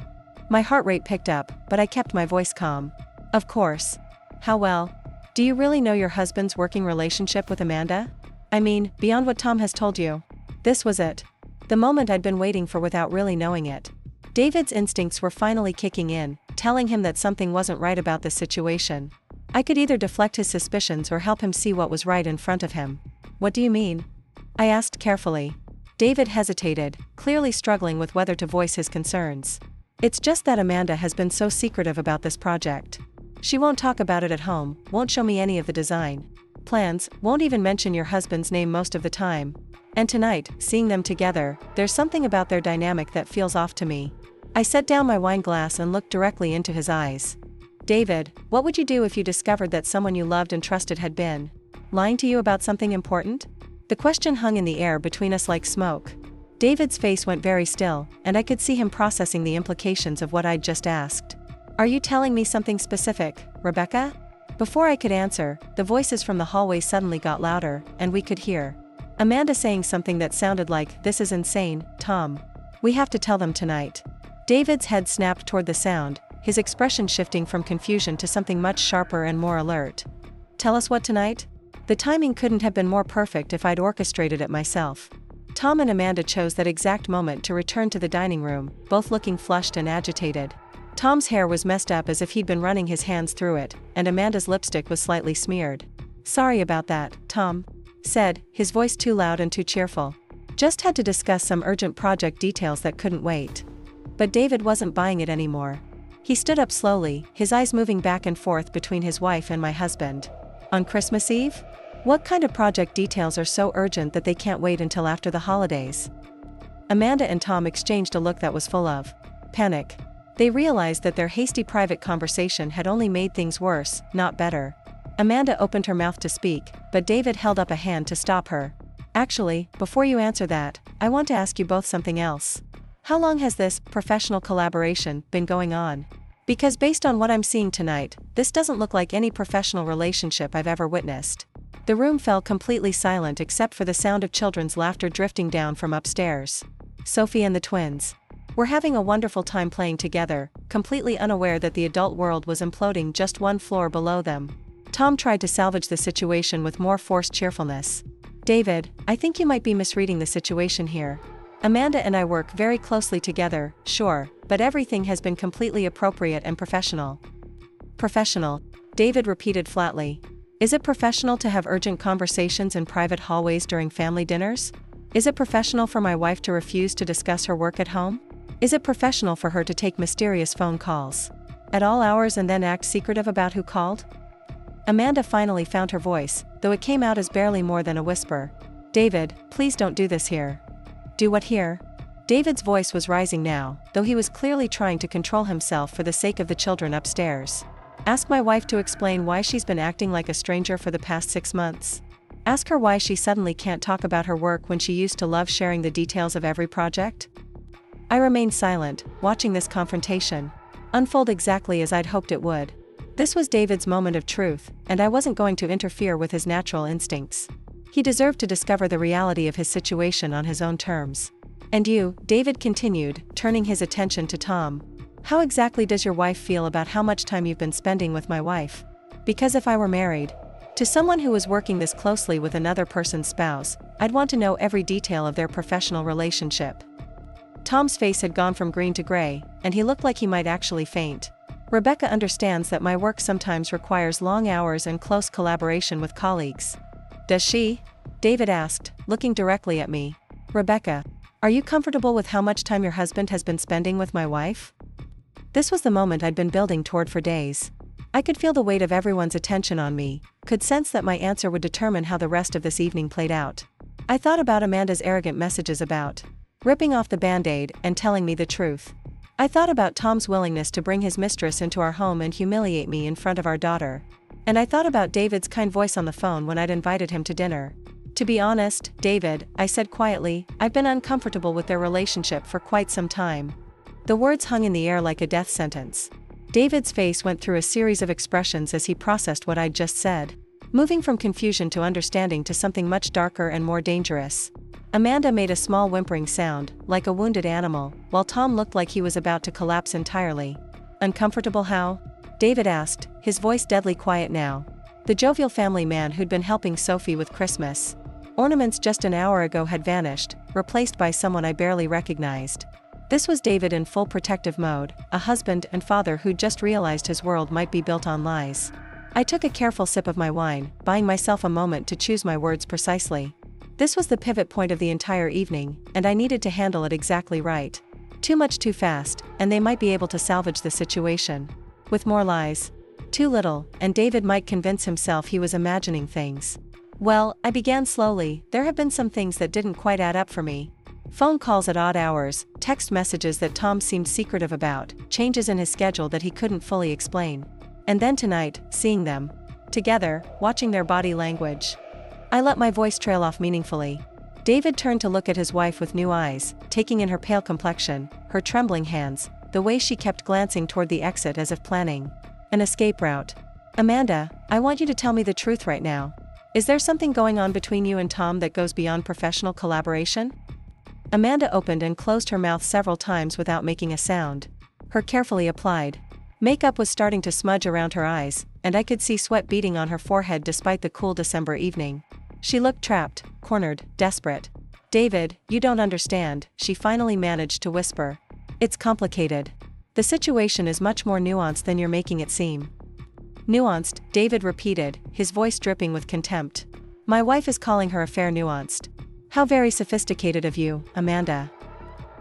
My heart rate picked up, but I kept my voice calm. Of course. How well? Do you really know your husband's working relationship with Amanda? I mean, beyond what Tom has told you. This was it. The moment I'd been waiting for without really knowing it. David's instincts were finally kicking in, telling him that something wasn't right about this situation. I could either deflect his suspicions or help him see what was right in front of him. What do you mean? I asked carefully. David hesitated, clearly struggling with whether to voice his concerns. It's just that Amanda has been so secretive about this project. She won't talk about it at home, won't show me any of the design plans, won't even mention your husband's name most of the time. And tonight, seeing them together, there's something about their dynamic that feels off to me. I set down my wine glass and looked directly into his eyes. David, what would you do if you discovered that someone you loved and trusted had been lying to you about something important? The question hung in the air between us like smoke. David's face went very still, and I could see him processing the implications of what I'd just asked. Are you telling me something specific, Rebecca? Before I could answer, the voices from the hallway suddenly got louder, and we could hear Amanda saying something that sounded like, "This is insane, Tom. We have to tell them tonight." David's head snapped toward the sound, his expression shifting from confusion to something much sharper and more alert. "Tell us what tonight?" The timing couldn't have been more perfect if I'd orchestrated it myself. Tom and Amanda chose that exact moment to return to the dining room, both looking flushed and agitated. Tom's hair was messed up as if he'd been running his hands through it, and Amanda's lipstick was slightly smeared. "Sorry about that, Tom," said, his voice too loud and too cheerful. "Just had to discuss some urgent project details that couldn't wait." But David wasn't buying it anymore. He stood up slowly, his eyes moving back and forth between his wife and my husband. "On Christmas Eve? What kind of project details are so urgent that they can't wait until after the holidays?" Amanda and Tom exchanged a look that was full of panic. They realized that their hasty private conversation had only made things worse, not better. Amanda opened her mouth to speak, but David held up a hand to stop her. "Actually, before you answer that, I want to ask you both something else. How long has this professional collaboration been going on? Because based on what I'm seeing tonight, this doesn't look like any professional relationship I've ever witnessed." The room fell completely silent except for the sound of children's laughter drifting down from upstairs. Sophie and the twins were having a wonderful time playing together, completely unaware that the adult world was imploding just one floor below them. Tom tried to salvage the situation with more forced cheerfulness. "David, I think you might be misreading the situation here. Amanda and I work very closely together, sure, but everything has been completely appropriate and professional." "Professional," David repeated flatly. "Is it professional to have urgent conversations in private hallways during family dinners? Is it professional for my wife to refuse to discuss her work at home? Is it professional for her to take mysterious phone calls at all hours and then act secretive about who called?" Amanda finally found her voice, though it came out as barely more than a whisper. "David, please don't do this here." "Do what here?" David's voice was rising now, though he was clearly trying to control himself for the sake of the children upstairs. "Ask my wife to explain why she's been acting like a stranger for the past 6 months. Ask her why she suddenly can't talk about her work when she used to love sharing the details of every project." I remained silent, watching this confrontation unfold exactly as I'd hoped it would. This was David's moment of truth, and I wasn't going to interfere with his natural instincts. He deserved to discover the reality of his situation on his own terms. "And you," David continued, turning his attention to Tom. "How exactly does your wife feel about how much time you've been spending with my wife? Because if I were married to someone who was working this closely with another person's spouse, I'd want to know every detail of their professional relationship." Tom's face had gone from green to gray, and he looked like he might actually faint. "Rebecca understands that my work sometimes requires long hours and close collaboration with colleagues." "Does she?" David asked, looking directly at me. "Rebecca, are you comfortable with how much time your husband has been spending with my wife?" This was the moment I'd been building toward for days. I could feel the weight of everyone's attention on me, could sense that my answer would determine how the rest of this evening played out. I thought about Amanda's arrogant messages about ripping off the band-aid and telling me the truth. I thought about Tom's willingness to bring his mistress into our home and humiliate me in front of our daughter. And I thought about David's kind voice on the phone when I'd invited him to dinner. "To be honest, David," I said quietly, "I've been uncomfortable with their relationship for quite some time." The words hung in the air like a death sentence. David's face went through a series of expressions as he processed what I'd just said, moving from confusion to understanding to something much darker and more dangerous. Amanda made a small whimpering sound, like a wounded animal, while Tom looked like he was about to collapse entirely. "Uncomfortable how?" David asked, his voice deadly quiet now. The jovial family man who'd been helping Sophie with Christmas ornaments just an hour ago had vanished, replaced by someone I barely recognized. This was David in full protective mode, a husband and father who'd just realized his world might be built on lies. I took a careful sip of my wine, buying myself a moment to choose my words precisely. This was the pivot point of the entire evening, and I needed to handle it exactly right. Too much too fast, and they might be able to salvage the situation. With more lies. Too little, and David might convince himself he was imagining things. Well, I began slowly. There have been some things that didn't quite add up for me. Phone calls at odd hours, text messages that Tom seemed secretive about, changes in his schedule that he couldn't fully explain. And then tonight, seeing them together, watching their body language. I let my voice trail off meaningfully. David turned to look at his wife with new eyes, taking in her pale complexion, her trembling hands, the way she kept glancing toward the exit as if planning an escape route. "Amanda, I want you to tell me the truth right now. Is there something going on between you and Tom that goes beyond professional collaboration?" Amanda opened and closed her mouth several times without making a sound. Her carefully applied Makeup was starting to smudge around her eyes, and I could see sweat beading on her forehead despite the cool December evening. She looked trapped, cornered, desperate. "David, you don't understand," she finally managed to whisper. "It's complicated. The situation is much more nuanced than you're making it seem." "Nuanced," David repeated, his voice dripping with contempt. "My wife is calling her affair nuanced. How very sophisticated of you, Amanda."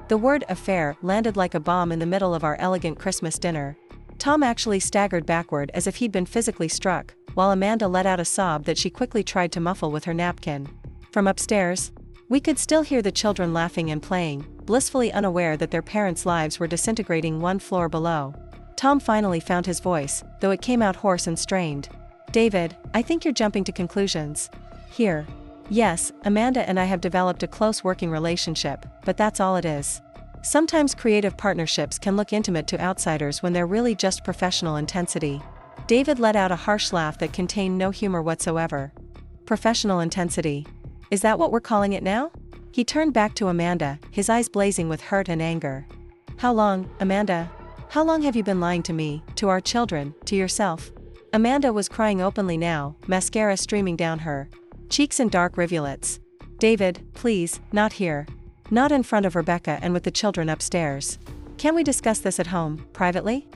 The word affair landed like a bomb in the middle of our elegant Christmas dinner. Tom actually staggered backward as if he'd been physically struck, while Amanda let out a sob that she quickly tried to muffle with her napkin. From upstairs, we could still hear the children laughing and playing, blissfully unaware that their parents' lives were disintegrating one floor below. Tom finally found his voice, though it came out hoarse and strained. "David, I think you're jumping to conclusions. Here. Yes, Amanda and I have developed a close working relationship, but that's all it is. Sometimes creative partnerships can look intimate to outsiders when they're really just professional intensity." David let out a harsh laugh that contained no humor whatsoever. "Professional intensity. Is that what we're calling it now?" He turned back to Amanda, his eyes blazing with hurt and anger. "How long, Amanda? How long have you been lying to me, to our children, to yourself?" Amanda was crying openly now, mascara streaming down her cheeks in dark rivulets. "David, please, not here. Not in front of Rebecca and with the children upstairs. Can we discuss this at home, privately?"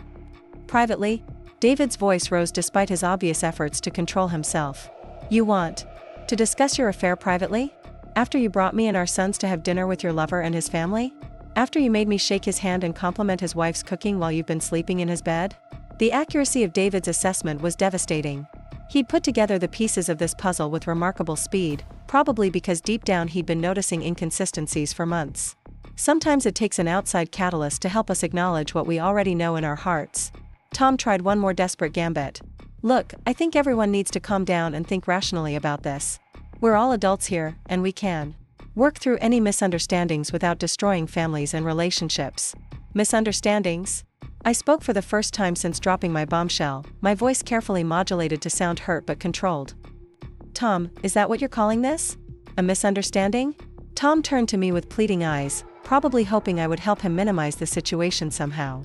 "Privately?" David's voice rose despite his obvious efforts to control himself. "You want to discuss your affair privately? After you brought me and our sons to have dinner with your lover and his family? After you made me shake his hand and compliment his wife's cooking while you've been sleeping in his bed?" The accuracy of David's assessment was devastating. He'd put together the pieces of this puzzle with remarkable speed, probably because deep down he'd been noticing inconsistencies for months. Sometimes it takes an outside catalyst to help us acknowledge what we already know in our hearts. Tom tried one more desperate gambit. "Look, I think everyone needs to calm down and think rationally about this. We're all adults here, and we can work through any misunderstandings without destroying families and relationships." "Misunderstandings?" I spoke for the first time since dropping my bombshell, my voice carefully modulated to sound hurt but controlled. "Tom, is that what you're calling this? A misunderstanding?" Tom turned to me with pleading eyes, probably hoping I would help him minimize the situation somehow.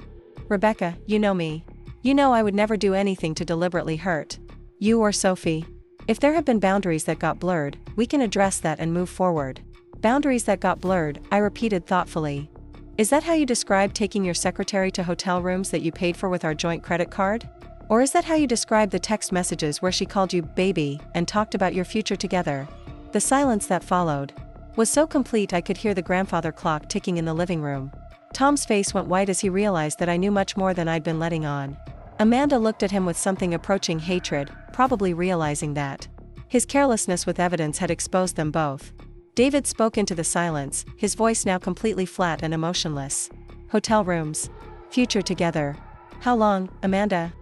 "Rebecca, you know me. You know I would never do anything to deliberately hurt you or Sophie. If there have been boundaries that got blurred, we can address that and move forward." "Boundaries that got blurred," I repeated thoughtfully. "Is that how you describe taking your secretary to hotel rooms that you paid for with our joint credit card? Or is that how you describe the text messages where she called you baby and talked about your future together?" The silence that followed was so complete I could hear the grandfather clock ticking in the living room. Tom's face went white as he realized that I knew much more than I'd been letting on. Amanda looked at him with something approaching hatred, probably realizing that his carelessness with evidence had exposed them both. David spoke into the silence, his voice now completely flat and emotionless. "Hotel rooms. Future together. How long, Amanda?"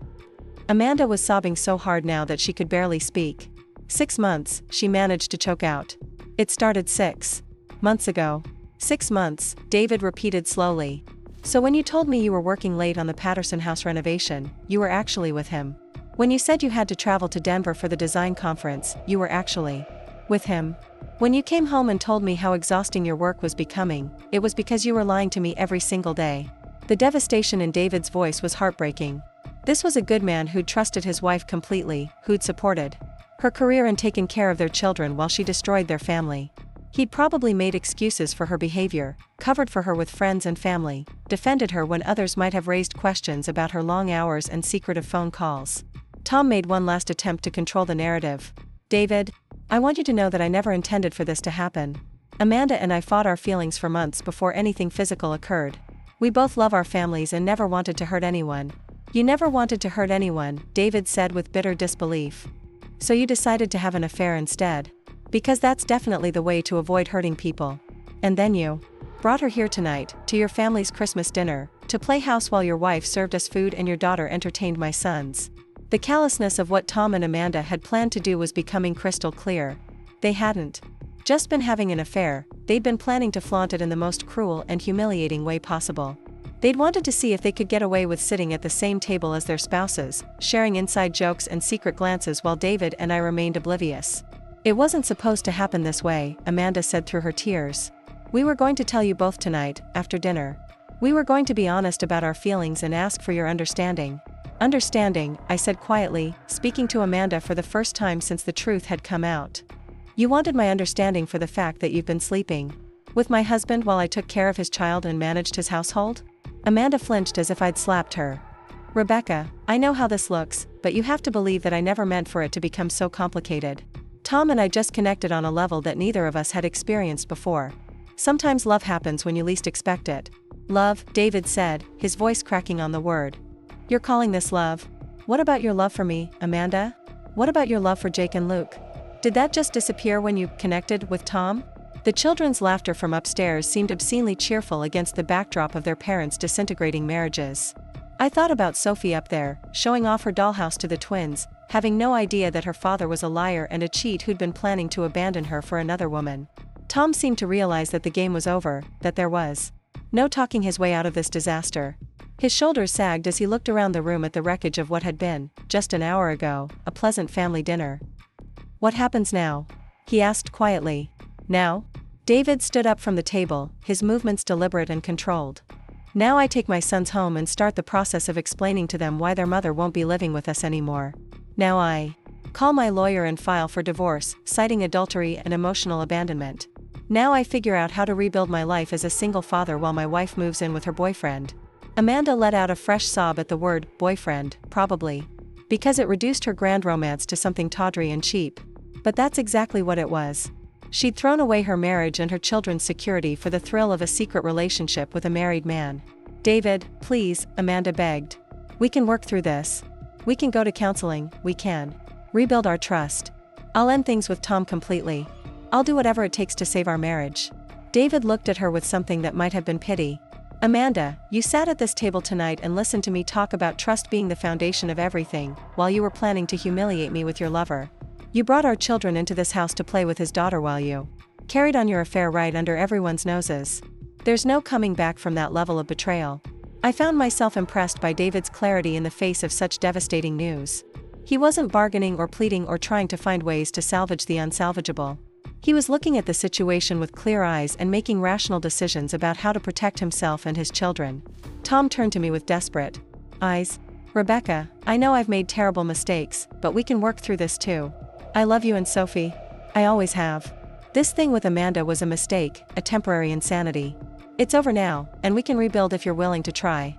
Amanda was sobbing so hard now that she could barely speak. 6 months, she managed to choke out. "It started 6 months ago." 6 months, David repeated slowly. "So when you told me you were working late on the Patterson house renovation, you were actually with him. When you said you had to travel to Denver for the design conference, you were actually with him. When you came home and told me how exhausting your work was becoming, it was because you were lying to me every single day." The devastation in David's voice was heartbreaking. This was a good man who'd trusted his wife completely, who'd supported her career and taken care of their children while she destroyed their family. He'd probably made excuses for her behavior, covered for her with friends and family, defended her when others might have raised questions about her long hours and secretive phone calls. Tom made one last attempt to control the narrative. "David, I want you to know that I never intended for this to happen. Amanda and I fought our feelings for months before anything physical occurred. We both love our families and never wanted to hurt anyone." "You never wanted to hurt anyone," David said with bitter disbelief. "So you decided to have an affair instead. Because that's definitely the way to avoid hurting people. And then you brought her here tonight, to your family's Christmas dinner, to play house while your wife served us food and your daughter entertained my sons." The callousness of what Tom and Amanda had planned to do was becoming crystal clear. They hadn't just been having an affair, they'd been planning to flaunt it in the most cruel and humiliating way possible. They'd wanted to see if they could get away with sitting at the same table as their spouses, sharing inside jokes and secret glances while David and I remained oblivious. "It wasn't supposed to happen this way," Amanda said through her tears. "We were going to tell you both tonight, after dinner. We were going to be honest about our feelings and ask for your understanding. Understanding, I said quietly, speaking to Amanda for the first time since the truth had come out. You wanted my understanding for the fact that you've been sleeping with my husband while I took care of his child and managed his household? Amanda flinched as if I'd slapped her. Rebecca, I know how this looks, but you have to believe that I never meant for it to become so complicated. Tom and I just connected on a level that neither of us had experienced before. Sometimes love happens when you least expect it. Love, David said, his voice cracking on the word. You're calling this love? What about your love for me, Amanda? What about your love for Jake and Luke? Did that just disappear when you connected with Tom? The children's laughter from upstairs seemed obscenely cheerful against the backdrop of their parents' disintegrating marriages. I thought about Sophie up there, showing off her dollhouse to the twins, having no idea that her father was a liar and a cheat who'd been planning to abandon her for another woman. Tom seemed to realize that the game was over, that there was no talking his way out of this disaster. His shoulders sagged as he looked around the room at the wreckage of what had been, just an hour ago, a pleasant family dinner. What happens now? He asked quietly. Now? David stood up from the table, his movements deliberate and controlled. Now I take my sons home and start the process of explaining to them why their mother won't be living with us anymore. Now I call my lawyer and file for divorce, citing adultery and emotional abandonment. Now I figure out how to rebuild my life as a single father while my wife moves in with her boyfriend. Amanda let out a fresh sob at the word boyfriend, probably because it reduced her grand romance to something tawdry and cheap. But that's exactly what it was. She'd thrown away her marriage and her children's security for the thrill of a secret relationship with a married man. David, please, Amanda begged. We can work through this. We can go to counseling, we can rebuild our trust. I'll end things with Tom completely. I'll do whatever it takes to save our marriage. David looked at her with something that might have been pity. Amanda, you sat at this table tonight and listened to me talk about trust being the foundation of everything, while you were planning to humiliate me with your lover. You brought our children into this house to play with his daughter while you carried on your affair right under everyone's noses. There's no coming back from that level of betrayal. I found myself impressed by David's clarity in the face of such devastating news. He wasn't bargaining or pleading or trying to find ways to salvage the unsalvageable. He was looking at the situation with clear eyes and making rational decisions about how to protect himself and his children. Tom turned to me with desperate eyes. Rebecca, I know I've made terrible mistakes, but we can work through this too. I love you and Sophie. I always have. This thing with Amanda was a mistake, a temporary insanity. It's over now, and we can rebuild if you're willing to try.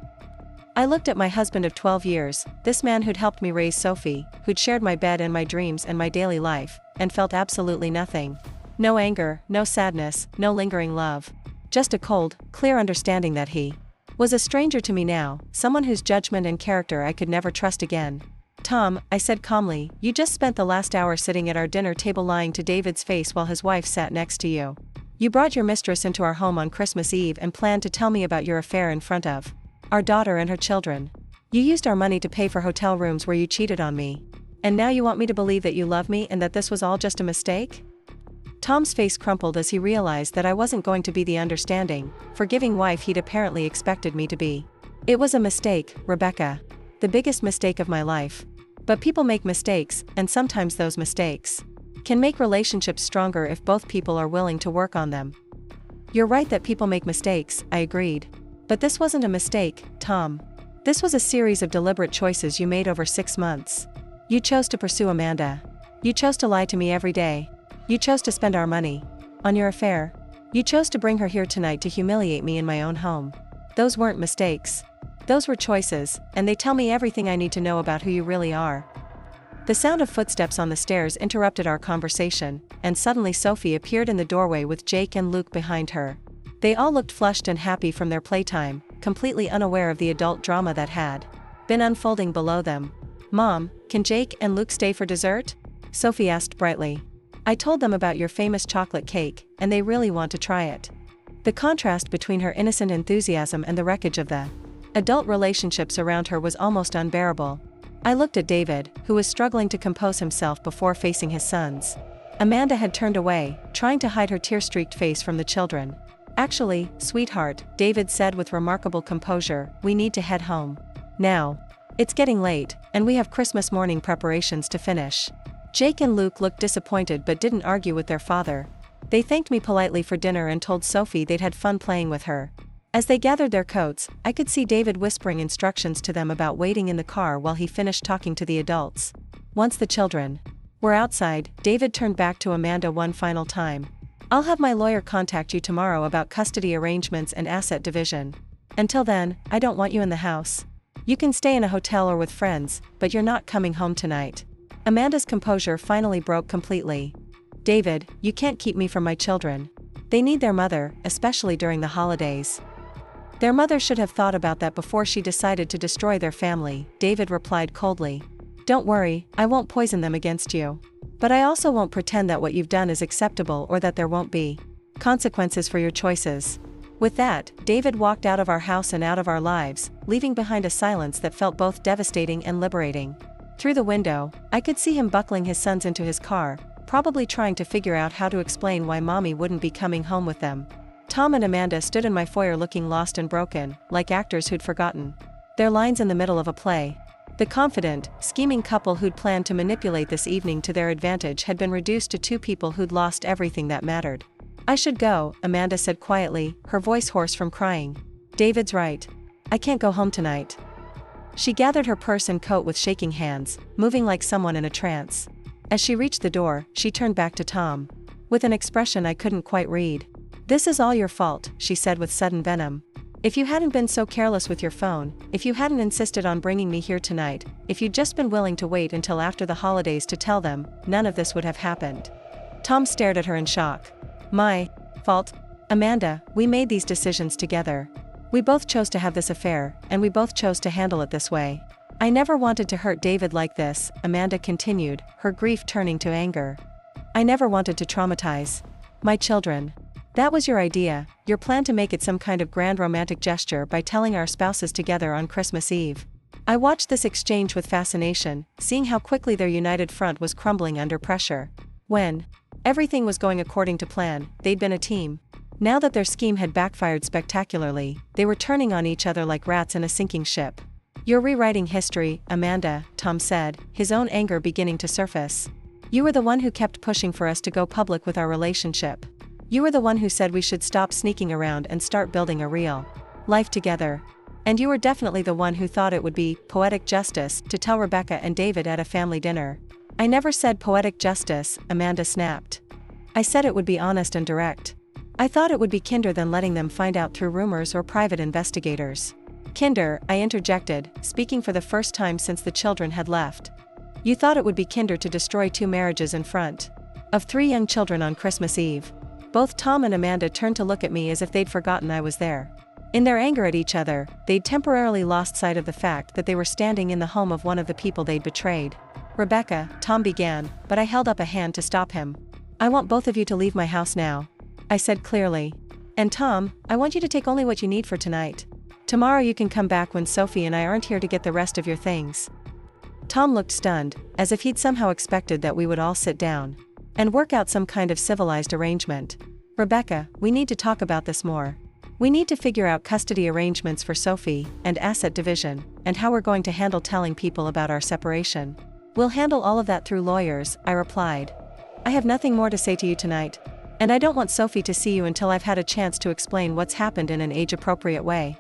I looked at my husband of 12 years, this man who'd helped me raise Sophie, who'd shared my bed and my dreams and my daily life, and felt absolutely nothing. No anger, no sadness, no lingering love. Just a cold, clear understanding that he was a stranger to me now, someone whose judgment and character I could never trust again. Tom, I said calmly, you just spent the last hour sitting at our dinner table lying to David's face while his wife sat next to you. You brought your mistress into our home on Christmas Eve and planned to tell me about your affair in front of our daughter and her children. You used our money to pay for hotel rooms where you cheated on me. And now you want me to believe that you love me and that this was all just a mistake? Tom's face crumpled as he realized that I wasn't going to be the understanding, forgiving wife he'd apparently expected me to be. It was a mistake, Rebecca. The biggest mistake of my life. But people make mistakes, and sometimes those mistakes can make relationships stronger if both people are willing to work on them. You're right that people make mistakes, I agreed. But this wasn't a mistake, Tom. This was a series of deliberate choices you made over 6 months. You chose to pursue Amanda. You chose to lie to me every day. You chose to spend our money on your affair. You chose to bring her here tonight to humiliate me in my own home. Those weren't mistakes. Those were choices, and they tell me everything I need to know about who you really are. The sound of footsteps on the stairs interrupted our conversation, and suddenly Sophie appeared in the doorway with Jake and Luke behind her. They all looked flushed and happy from their playtime, completely unaware of the adult drama that had been unfolding below them. Mom, can Jake and Luke stay for dessert? Sophie asked brightly. I told them about your famous chocolate cake, and they really want to try it. The contrast between her innocent enthusiasm and the wreckage of the adult relationships around her was almost unbearable. I looked at David, who was struggling to compose himself before facing his sons. Amanda had turned away, trying to hide her tear-streaked face from the children. Actually, sweetheart, David said with remarkable composure, we need to head home now. It's getting late, and we have Christmas morning preparations to finish. Jake and Luke looked disappointed but didn't argue with their father. They thanked me politely for dinner and told Sophie they'd had fun playing with her. As they gathered their coats, I could see David whispering instructions to them about waiting in the car while he finished talking to the adults. Once the children were outside, David turned back to Amanda one final time. "I'll have my lawyer contact you tomorrow about custody arrangements and asset division. Until then, I don't want you in the house. You can stay in a hotel or with friends, but you're not coming home tonight." Amanda's composure finally broke completely. "David, you can't keep me from my children. They need their mother, especially during the holidays." "Their mother should have thought about that before she decided to destroy their family," David replied coldly. "Don't worry, I won't poison them against you. But I also won't pretend that what you've done is acceptable or that there won't be consequences for your choices." With that, David walked out of our house and out of our lives, leaving behind a silence that felt both devastating and liberating. Through the window, I could see him buckling his sons into his car, probably trying to figure out how to explain why Mommy wouldn't be coming home with them. Tom and Amanda stood in my foyer looking lost and broken, like actors who'd forgotten their lines in the middle of a play. The confident, scheming couple who'd planned to manipulate this evening to their advantage had been reduced to two people who'd lost everything that mattered. "I should go," Amanda said quietly, her voice hoarse from crying. "David's right. I can't go home tonight." She gathered her purse and coat with shaking hands, moving like someone in a trance. As she reached the door, she turned back to Tom with an expression I couldn't quite read. "This is all your fault," she said with sudden venom. "If you hadn't been so careless with your phone, if you hadn't insisted on bringing me here tonight, if you'd just been willing to wait until after the holidays to tell them, none of this would have happened." Tom stared at her in shock. "My fault? Amanda, we made these decisions together. We both chose to have this affair, and we both chose to handle it this way. I never wanted to hurt David like this," Amanda continued, her grief turning to anger. "I never wanted to traumatize my children. That was your idea, your plan to make it some kind of grand romantic gesture by telling our spouses together on Christmas Eve." I watched this exchange with fascination, seeing how quickly their united front was crumbling under pressure. When everything was going according to plan, they'd been a team. Now that their scheme had backfired spectacularly, they were turning on each other like rats in a sinking ship. "You're rewriting history, Amanda," Tom said, his own anger beginning to surface. "You were the one who kept pushing for us to go public with our relationship. You were the one who said we should stop sneaking around and start building a real life together. And you were definitely the one who thought it would be poetic justice to tell Rebecca and David at a family dinner." "I never said poetic justice," Amanda snapped. "I said it would be honest and direct. I thought it would be kinder than letting them find out through rumors or private investigators." "Kinder," I interjected, speaking for the first time since the children had left. "You thought it would be kinder to destroy 2 marriages in front of 3 young children on Christmas Eve." Both Tom and Amanda turned to look at me as if they'd forgotten I was there. In their anger at each other, they'd temporarily lost sight of the fact that they were standing in the home of one of the people they'd betrayed. "Rebecca," Tom began, but I held up a hand to stop him. "I want both of you to leave my house now," I said clearly. "And Tom, I want you to take only what you need for tonight. Tomorrow you can come back when Sophie and I aren't here to get the rest of your things." Tom looked stunned, as if he'd somehow expected that we would all sit down and work out some kind of civilized arrangement. "Rebecca, we need to talk about this more. We need to figure out custody arrangements for Sophie, and asset division, and how we're going to handle telling people about our separation." "We'll handle all of that through lawyers," I replied. "I have nothing more to say to you tonight. And I don't want Sophie to see you until I've had a chance to explain what's happened in an age-appropriate way."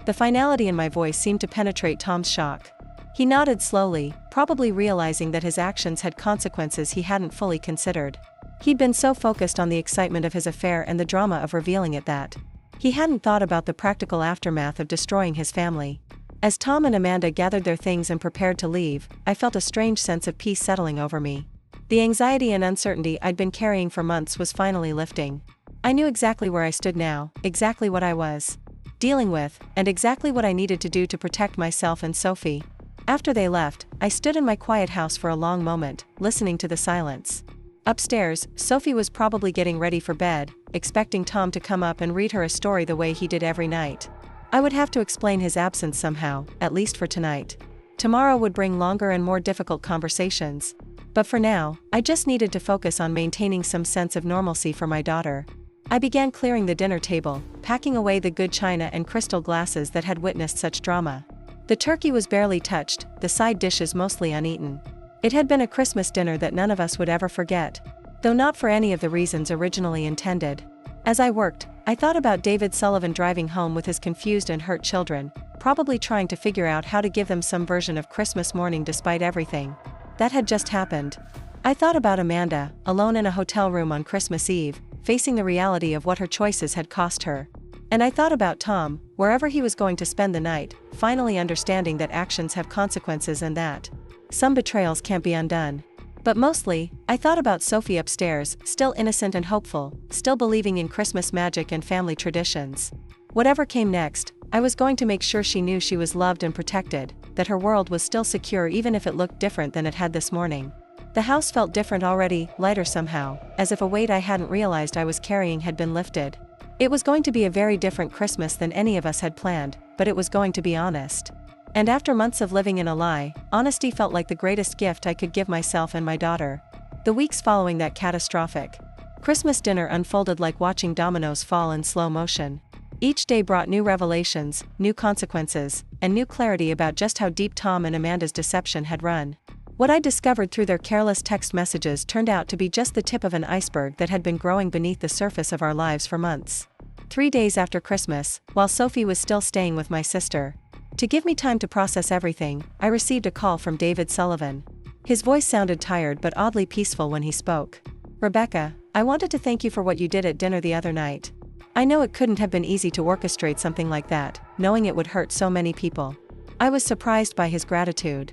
The finality in my voice seemed to penetrate Tom's shock. He nodded slowly, probably realizing that his actions had consequences he hadn't fully considered. He'd been so focused on the excitement of his affair and the drama of revealing it that he hadn't thought about the practical aftermath of destroying his family. As Tom and Amanda gathered their things and prepared to leave, I felt a strange sense of peace settling over me. The anxiety and uncertainty I'd been carrying for months was finally lifting. I knew exactly where I stood now, exactly what I was dealing with, and exactly what I needed to do to protect myself and Sophie. After they left, I stood in my quiet house for a long moment, listening to the silence. Upstairs, Sophie was probably getting ready for bed, expecting Tom to come up and read her a story the way he did every night. I would have to explain his absence somehow, at least for tonight. Tomorrow would bring longer and more difficult conversations. But for now, I just needed to focus on maintaining some sense of normalcy for my daughter. I began clearing the dinner table, packing away the good china and crystal glasses that had witnessed such drama. The turkey was barely touched, the side dishes mostly uneaten. It had been a Christmas dinner that none of us would ever forget, though not for any of the reasons originally intended. As I worked, I thought about David Sullivan driving home with his confused and hurt children, probably trying to figure out how to give them some version of Christmas morning despite everything that had just happened. I thought about Amanda, alone in a hotel room on Christmas Eve, facing the reality of what her choices had cost her. And I thought about Tom, wherever he was going to spend the night, finally understanding that actions have consequences and that some betrayals can't be undone. But mostly, I thought about Sophie upstairs, still innocent and hopeful, still believing in Christmas magic and family traditions. Whatever came next, I was going to make sure she knew she was loved and protected, that her world was still secure even if it looked different than it had this morning. The house felt different already, lighter somehow, as if a weight I hadn't realized I was carrying had been lifted. It was going to be a very different Christmas than any of us had planned, but it was going to be honest. And after months of living in a lie, honesty felt like the greatest gift I could give myself and my daughter. The weeks following that catastrophic Christmas dinner unfolded like watching dominoes fall in slow motion. Each day brought new revelations, new consequences, and new clarity about just how deep Tom and Amanda's deception had run. What I discovered through their careless text messages turned out to be just the tip of an iceberg that had been growing beneath the surface of our lives for months. 3 days after Christmas, while Sophie was still staying with my sister, to give me time to process everything, I received a call from David Sullivan. His voice sounded tired but oddly peaceful when he spoke. "Rebecca, I wanted to thank you for what you did at dinner the other night. I know it couldn't have been easy to orchestrate something like that, knowing it would hurt so many people." I was surprised by his gratitude.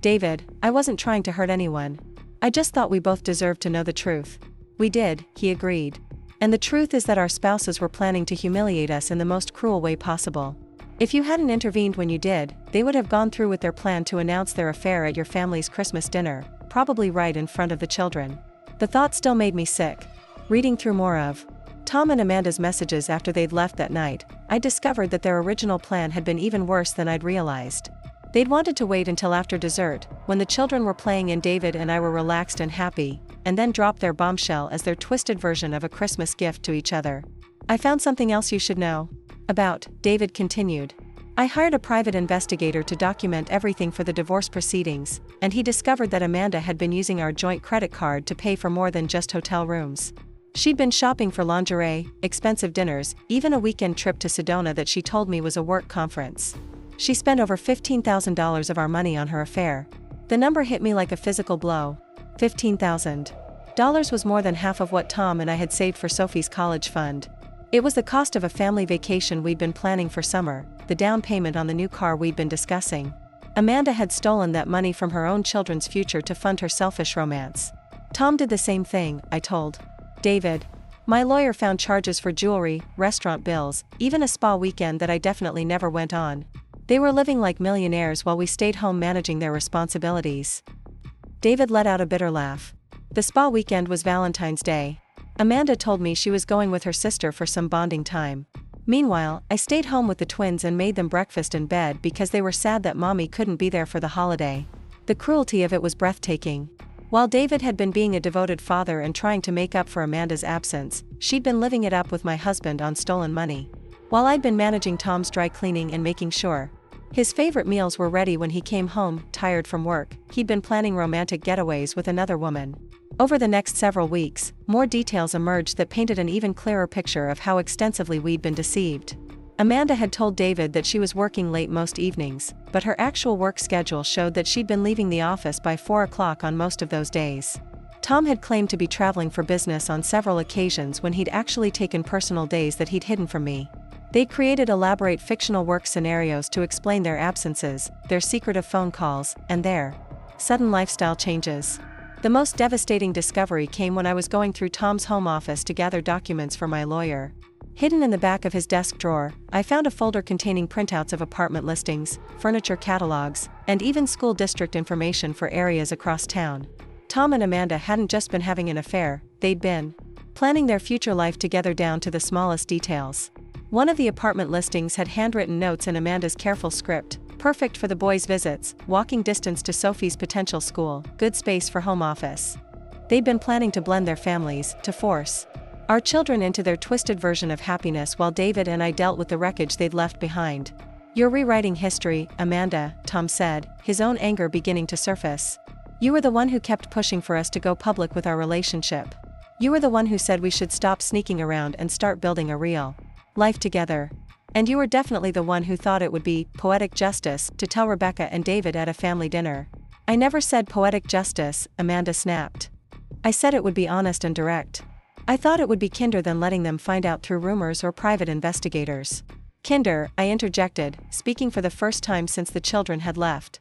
"David, I wasn't trying to hurt anyone. I just thought we both deserved to know the truth." "We did," he agreed. "And the truth is that our spouses were planning to humiliate us in the most cruel way possible. If you hadn't intervened when you did, they would have gone through with their plan to announce their affair at your family's Christmas dinner, probably right in front of the children." The thought still made me sick. Reading through more of Tom and Amanda's messages after they'd left that night, I discovered that their original plan had been even worse than I'd realized. They'd wanted to wait until after dessert, when the children were playing and David and I were relaxed and happy, and then drop their bombshell as their twisted version of a Christmas gift to each other. "I found something else you should know about," David continued. "I hired a private investigator to document everything for the divorce proceedings, and he discovered that Amanda had been using our joint credit card to pay for more than just hotel rooms. She'd been shopping for lingerie, expensive dinners, even a weekend trip to Sedona that she told me was a work conference. She spent over $15,000 of our money on her affair." The number hit me like a physical blow. $15,000 was more than half of what Tom and I had saved for Sophie's college fund. It was the cost of a family vacation we'd been planning for summer, the down payment on the new car we'd been discussing. Amanda had stolen that money from her own children's future to fund her selfish romance. Tom did the same thing, I told David. My lawyer found charges for jewelry, restaurant bills, even a spa weekend that I definitely never went on. They were living like millionaires while we stayed home managing their responsibilities. David let out a bitter laugh. The spa weekend was Valentine's Day. Amanda told me she was going with her sister for some bonding time. Meanwhile, I stayed home with the twins and made them breakfast in bed because they were sad that mommy couldn't be there for the holiday. The cruelty of it was breathtaking. While David had been being a devoted father and trying to make up for Amanda's absence, she'd been living it up with my husband on stolen money. While I'd been managing Tom's dry cleaning and making sure his favorite meals were ready when he came home, tired from work, he'd been planning romantic getaways with another woman. Over the next several weeks, more details emerged that painted an even clearer picture of how extensively we'd been deceived. Amanda had told David that she was working late most evenings, but her actual work schedule showed that she'd been leaving the office by 4 o'clock on most of those days. Tom had claimed to be traveling for business on several occasions when he'd actually taken personal days that he'd hidden from me. They'd created elaborate fictional work scenarios to explain their absences, their secretive phone calls, and their sudden lifestyle changes. The most devastating discovery came when I was going through Tom's home office to gather documents for my lawyer. Hidden in the back of his desk drawer, I found a folder containing printouts of apartment listings, furniture catalogs, and even school district information for areas across town. Tom and Amanda hadn't just been having an affair, they'd been planning their future life together down to the smallest details. One of the apartment listings had handwritten notes in Amanda's careful script, perfect for the boys' visits, walking distance to Sophie's potential school, good space for home office. They'd been planning to blend their families, to force our children into their twisted version of happiness while David and I dealt with the wreckage they'd left behind. "You're rewriting history, Amanda," Tom said, his own anger beginning to surface. "You were the one who kept pushing for us to go public with our relationship. You were the one who said we should stop sneaking around and start building a real life together. And you were definitely the one who thought it would be poetic justice to tell Rebecca and David at a family dinner. I never said poetic justice, Amanda snapped. I said it would be honest and direct. I thought it would be kinder than letting them find out through rumors or private investigators. Kinder, I interjected, speaking for the first time since the children had left.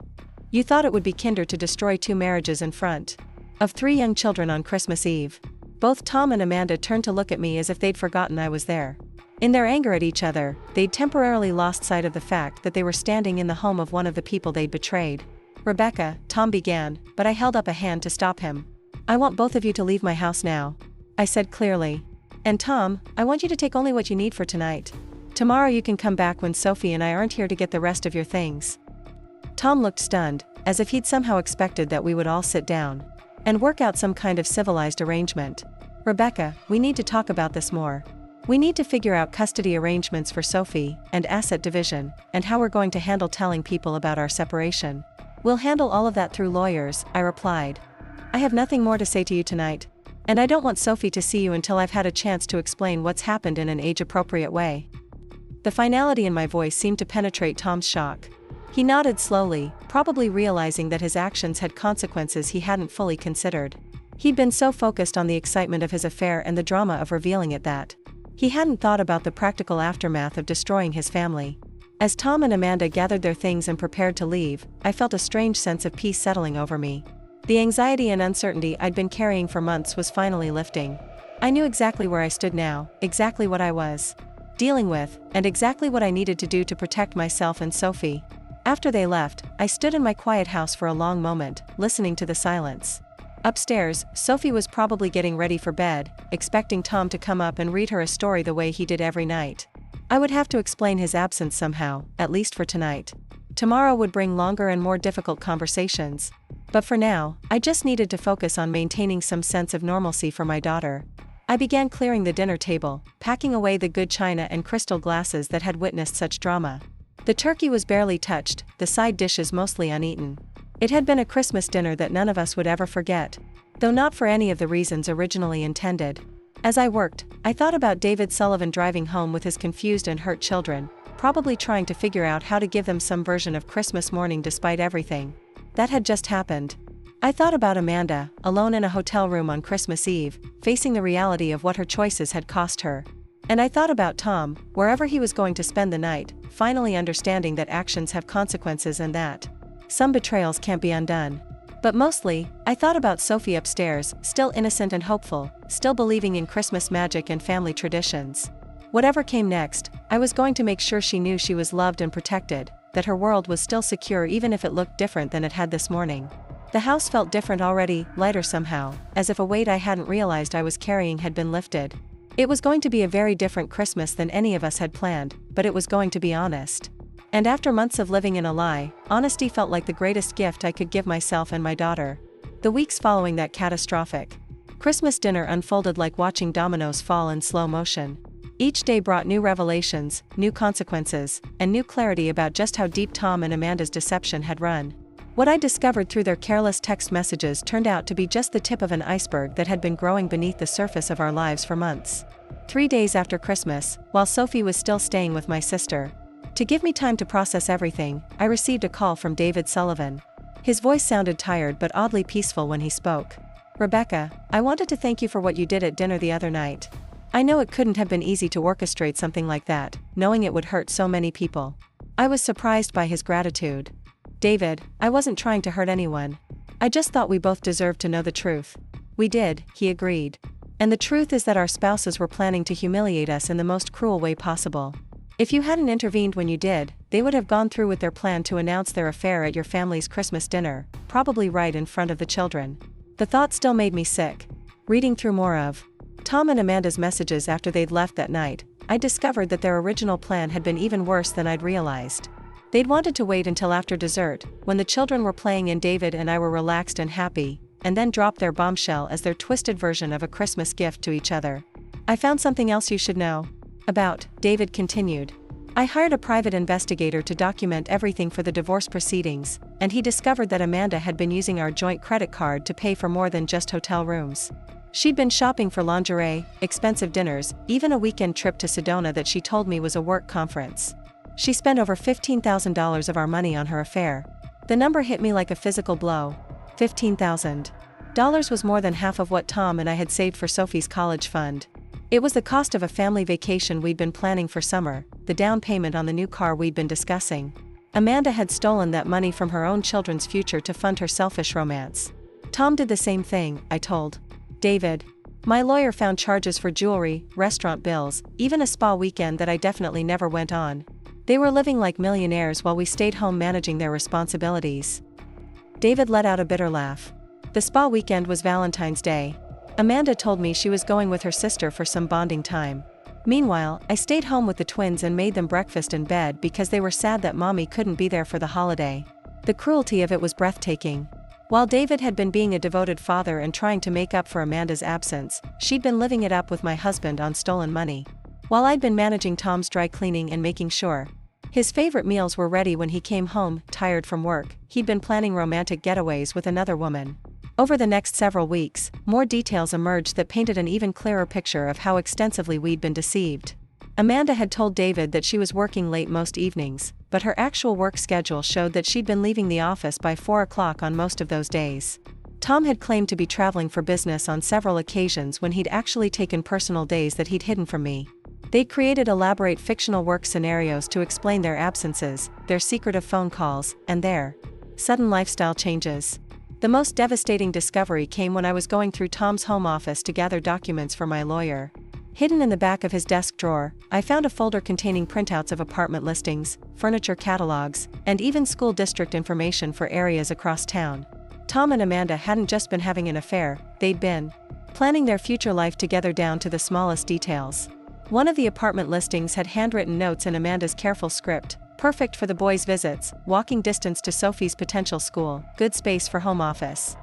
You thought it would be kinder to destroy 2 marriages in front of 3 young children on Christmas Eve. Both Tom and Amanda turned to look at me as if they'd forgotten I was there. In their anger at each other, they'd temporarily lost sight of the fact that they were standing in the home of one of the people they'd betrayed. Rebecca, Tom began, but I held up a hand to stop him. I want both of you to leave my house now, I said clearly. And Tom, I want you to take only what you need for tonight. Tomorrow you can come back when Sophie and I aren't here to get the rest of your things. Tom looked stunned, as if he'd somehow expected that we would all sit down and work out some kind of civilized arrangement. Rebecca, we need to talk about this more. We need to figure out custody arrangements for Sophie, and asset division, and how we're going to handle telling people about our separation. We'll handle all of that through lawyers, I replied. I have nothing more to say to you tonight. And I don't want Sophie to see you until I've had a chance to explain what's happened in an age-appropriate way. The finality in my voice seemed to penetrate Tom's shock. He nodded slowly, probably realizing that his actions had consequences he hadn't fully considered. He'd been so focused on the excitement of his affair and the drama of revealing it that he hadn't thought about the practical aftermath of destroying his family. As Tom and Amanda gathered their things and prepared to leave, I felt a strange sense of peace settling over me. The anxiety and uncertainty I'd been carrying for months was finally lifting. I knew exactly where I stood now, exactly what I was dealing with, and exactly what I needed to do to protect myself and Sophie. After they left, I stood in my quiet house for a long moment, listening to the silence. Upstairs, Sophie was probably getting ready for bed, expecting Tom to come up and read her a story the way he did every night. I would have to explain his absence somehow, at least for tonight. Tomorrow would bring longer and more difficult conversations. But for now, I just needed to focus on maintaining some sense of normalcy for my daughter. I began clearing the dinner table, packing away the good china and crystal glasses that had witnessed such drama. The turkey was barely touched, the side dishes mostly uneaten. It had been a Christmas dinner that none of us would ever forget, though not for any of the reasons originally intended. As I worked, I thought about David Sullivan driving home with his confused and hurt children, probably trying to figure out how to give them some version of Christmas morning despite everything that had just happened. I thought about Amanda, alone in a hotel room on Christmas Eve, facing the reality of what her choices had cost her. And I thought about Tom, wherever he was going to spend the night, finally understanding that actions have consequences and that some betrayals can't be undone. But mostly, I thought about Sophie upstairs, still innocent and hopeful, still believing in Christmas magic and family traditions. Whatever came next, I was going to make sure she knew she was loved and protected, that her world was still secure even if it looked different than it had this morning. The house felt different already, lighter somehow, as if a weight I hadn't realized I was carrying had been lifted. It was going to be a very different Christmas than any of us had planned, but it was going to be honest. And after months of living in a lie, honesty felt like the greatest gift I could give myself and my daughter. The weeks following that catastrophic Christmas dinner unfolded like watching dominoes fall in slow motion. Each day brought new revelations, new consequences, and new clarity about just how deep Tom and Amanda's deception had run. What I discovered through their careless text messages turned out to be just the tip of an iceberg that had been growing beneath the surface of our lives for months. 3 days after Christmas, while Sophie was still staying with my sister, to give me time to process everything, I received a call from David Sullivan. His voice sounded tired but oddly peaceful when he spoke. Rebecca, I wanted to thank you for what you did at dinner the other night. I know it couldn't have been easy to orchestrate something like that, knowing it would hurt so many people. I was surprised by his gratitude. David, I wasn't trying to hurt anyone. I just thought we both deserved to know the truth. We did, he agreed. And the truth is that our spouses were planning to humiliate us in the most cruel way possible. If you hadn't intervened when you did, they would have gone through with their plan to announce their affair at your family's Christmas dinner, probably right in front of the children. The thought still made me sick. Reading through more of Tom and Amanda's messages after they'd left that night, I discovered that their original plan had been even worse than I'd realized. They'd wanted to wait until after dessert, when the children were playing and David and I were relaxed and happy, and then drop their bombshell as their twisted version of a Christmas gift to each other. I found something else you should know about, David continued. I hired a private investigator to document everything for the divorce proceedings, and he discovered that Amanda had been using our joint credit card to pay for more than just hotel rooms. She'd been shopping for lingerie, expensive dinners, even a weekend trip to Sedona that she told me was a work conference. She spent over $15,000 of our money on her affair. The number hit me like a physical blow. $15,000 was more than half of what Tom and I had saved for Sophie's college fund. It was the cost of a family vacation we'd been planning for summer, the down payment on the new car we'd been discussing. Amanda had stolen that money from her own children's future to fund her selfish romance. Tom did the same thing, I told David. My lawyer found charges for jewelry, restaurant bills, even a spa weekend that I definitely never went on. They were living like millionaires while we stayed home managing their responsibilities. David let out a bitter laugh. The spa weekend was Valentine's Day. Amanda told me she was going with her sister for some bonding time. Meanwhile, I stayed home with the twins and made them breakfast in bed because they were sad that mommy couldn't be there for the holiday. The cruelty of it was breathtaking. While David had been being a devoted father and trying to make up for Amanda's absence, she'd been living it up with my husband on stolen money. While I'd been managing Tom's dry cleaning and making sure his favorite meals were ready when he came home, tired from work, he'd been planning romantic getaways with another woman. Over the next several weeks, more details emerged that painted an even clearer picture of how extensively we'd been deceived. Amanda had told David that she was working late most evenings, but her actual work schedule showed that she'd been leaving the office by 4 o'clock on most of those days. Tom had claimed to be traveling for business on several occasions when he'd actually taken personal days that he'd hidden from me. They'd created elaborate fictional work scenarios to explain their absences, their secretive phone calls, and their sudden lifestyle changes. The most devastating discovery came when I was going through Tom's home office to gather documents for my lawyer. Hidden in the back of his desk drawer, I found a folder containing printouts of apartment listings, furniture catalogs, and even school district information for areas across town. Tom and Amanda hadn't just been having an affair, they'd been planning their future life together down to the smallest details. One of the apartment listings had handwritten notes in Amanda's careful script, perfect for the boys' visits, walking distance to Sophie's potential school, good space for home office.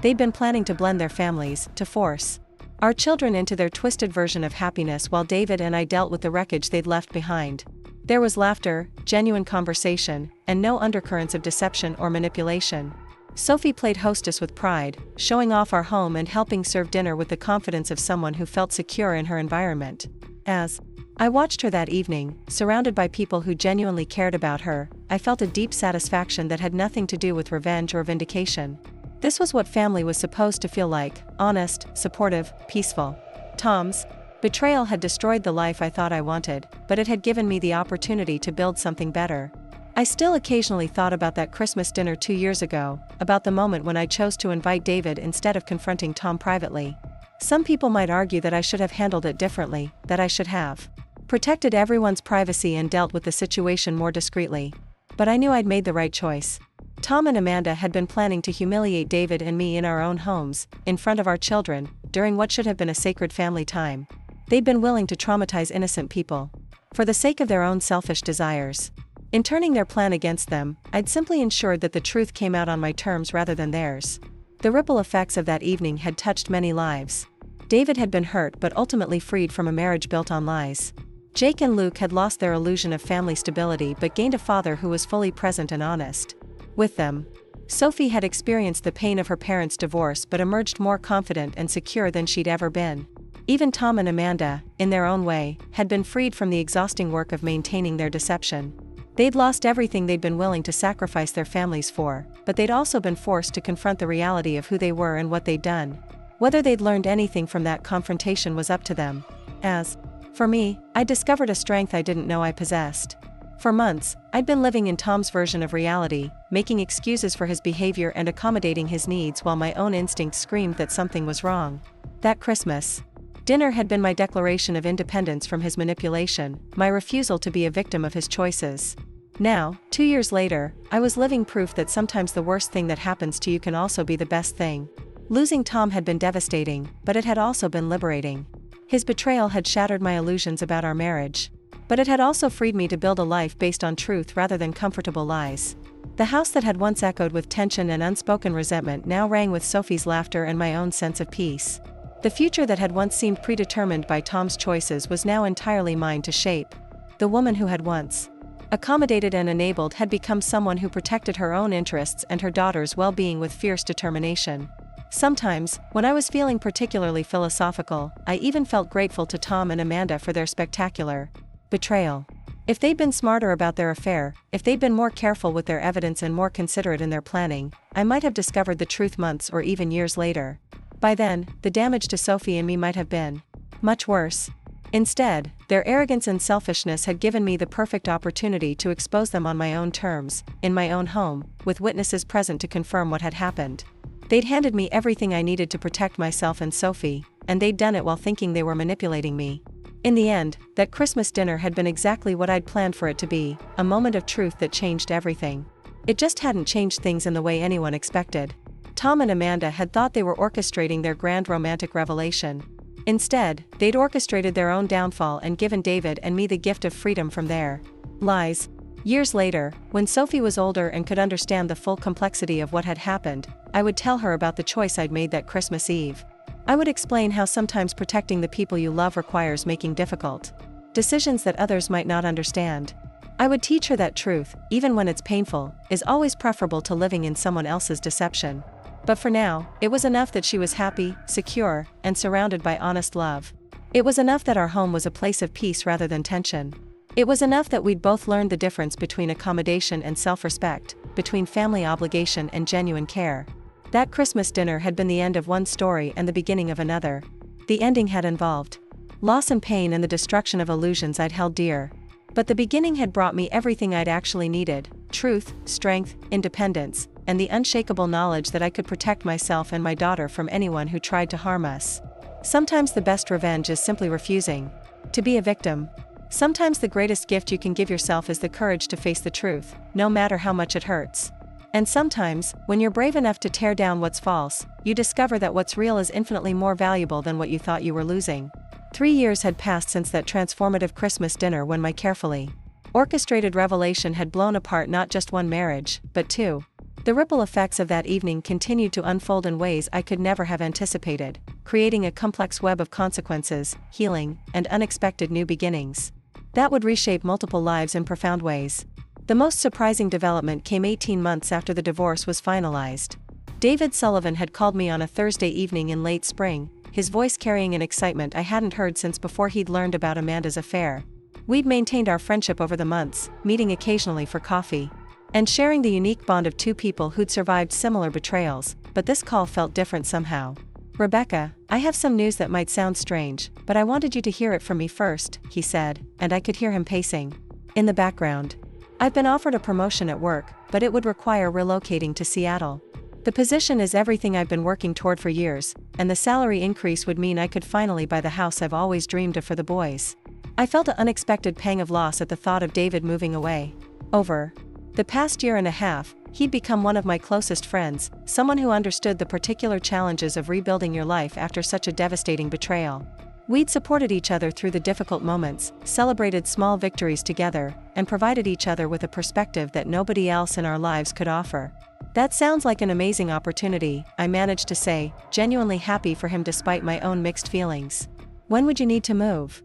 They'd been planning to blend their families, to force our children into their twisted version of happiness while David and I dealt with the wreckage they'd left behind. There was laughter, genuine conversation, and no undercurrents of deception or manipulation. Sophie played hostess with pride, showing off our home and helping serve dinner with the confidence of someone who felt secure in her environment. As I watched her that evening, surrounded by people who genuinely cared about her, I felt a deep satisfaction that had nothing to do with revenge or vindication. This was what family was supposed to feel like: honest, supportive, peaceful. Tom's betrayal had destroyed the life I thought I wanted, but it had given me the opportunity to build something better. I still occasionally thought about that Christmas dinner 2 years ago, about the moment when I chose to invite David instead of confronting Tom privately. Some people might argue that I should have handled it differently, that I should have protected everyone's privacy and dealt with the situation more discreetly. But I knew I'd made the right choice. Tom and Amanda had been planning to humiliate David and me in our own homes, in front of our children, during what should have been a sacred family time. They'd been willing to traumatize innocent people for the sake of their own selfish desires. In turning their plan against them, I'd simply ensured that the truth came out on my terms rather than theirs. The ripple effects of that evening had touched many lives. David had been hurt but ultimately freed from a marriage built on lies. Jake and Luke had lost their illusion of family stability but gained a father who was fully present and honest with them. Sophie had experienced the pain of her parents' divorce but emerged more confident and secure than she'd ever been. Even Tom and Amanda, in their own way, had been freed from the exhausting work of maintaining their deception. They'd lost everything they'd been willing to sacrifice their families for, but they'd also been forced to confront the reality of who they were and what they'd done. Whether they'd learned anything from that confrontation was up to them. As for me, I discovered a strength I didn't know I possessed. For months, I'd been living in Tom's version of reality, making excuses for his behavior and accommodating his needs while my own instincts screamed that something was wrong. That Christmas dinner had been my declaration of independence from his manipulation, my refusal to be a victim of his choices. Now, 2 years later, I was living proof that sometimes the worst thing that happens to you can also be the best thing. Losing Tom had been devastating, but it had also been liberating. His betrayal had shattered my illusions about our marriage. But it had also freed me to build a life based on truth rather than comfortable lies. The house that had once echoed with tension and unspoken resentment now rang with Sophie's laughter and my own sense of peace. The future that had once seemed predetermined by Tom's choices was now entirely mine to shape. The woman who had once accommodated and enabled had become someone who protected her own interests and her daughter's well-being with fierce determination. Sometimes, when I was feeling particularly philosophical, I even felt grateful to Tom and Amanda for their spectacular betrayal. If they'd been smarter about their affair, if they'd been more careful with their evidence and more considerate in their planning, I might have discovered the truth months or even years later. By then, the damage to Sophie and me might have been much worse. Instead, their arrogance and selfishness had given me the perfect opportunity to expose them on my own terms, in my own home, with witnesses present to confirm what had happened. They'd handed me everything I needed to protect myself and Sophie, and they'd done it while thinking they were manipulating me. In the end, that Christmas dinner had been exactly what I'd planned for it to be, a moment of truth that changed everything. It just hadn't changed things in the way anyone expected. Tom and Amanda had thought they were orchestrating their grand romantic revelation. Instead, they'd orchestrated their own downfall and given David and me the gift of freedom from their lies. Years later, when Sophie was older and could understand the full complexity of what had happened, I would tell her about the choice I'd made that Christmas Eve. I would explain how sometimes protecting the people you love requires making difficult decisions that others might not understand. I would teach her that truth, even when it's painful, is always preferable to living in someone else's deception. But for now, it was enough that she was happy, secure, and surrounded by honest love. It was enough that our home was a place of peace rather than tension. It was enough that we'd both learned the difference between accommodation and self-respect, between family obligation and genuine care. That Christmas dinner had been the end of one story and the beginning of another. The ending had involved loss and pain and the destruction of illusions I'd held dear. But the beginning had brought me everything I'd actually needed: truth, strength, independence, and the unshakable knowledge that I could protect myself and my daughter from anyone who tried to harm us. Sometimes the best revenge is simply refusing to be a victim. Sometimes the greatest gift you can give yourself is the courage to face the truth, no matter how much it hurts. And sometimes, when you're brave enough to tear down what's false, you discover that what's real is infinitely more valuable than what you thought you were losing. 3 years had passed since that transformative Christmas dinner when my carefully orchestrated revelation had blown apart not just one marriage, but two. The ripple effects of that evening continued to unfold in ways I could never have anticipated, creating a complex web of consequences, healing, and unexpected new beginnings that would reshape multiple lives in profound ways. The most surprising development came 18 months after the divorce was finalized. David Sullivan had called me on a Thursday evening in late spring, his voice carrying an excitement I hadn't heard since before he'd learned about Amanda's affair. We'd maintained our friendship over the months, meeting occasionally for coffee, and sharing the unique bond of two people who'd survived similar betrayals, but this call felt different somehow. "Rebecca, I have some news that might sound strange, but I wanted you to hear it from me first," he said, and I could hear him pacing in the background. "I've been offered a promotion at work, but it would require relocating to Seattle. The position is everything I've been working toward for years, and the salary increase would mean I could finally buy the house I've always dreamed of for the boys." I felt an unexpected pang of loss at the thought of David moving away. Over the past year and a half, he'd become one of my closest friends, someone who understood the particular challenges of rebuilding your life after such a devastating betrayal. We'd supported each other through the difficult moments, celebrated small victories together, and provided each other with a perspective that nobody else in our lives could offer. "That sounds like an amazing opportunity," I managed to say, genuinely happy for him despite my own mixed feelings. "When would you need to move?"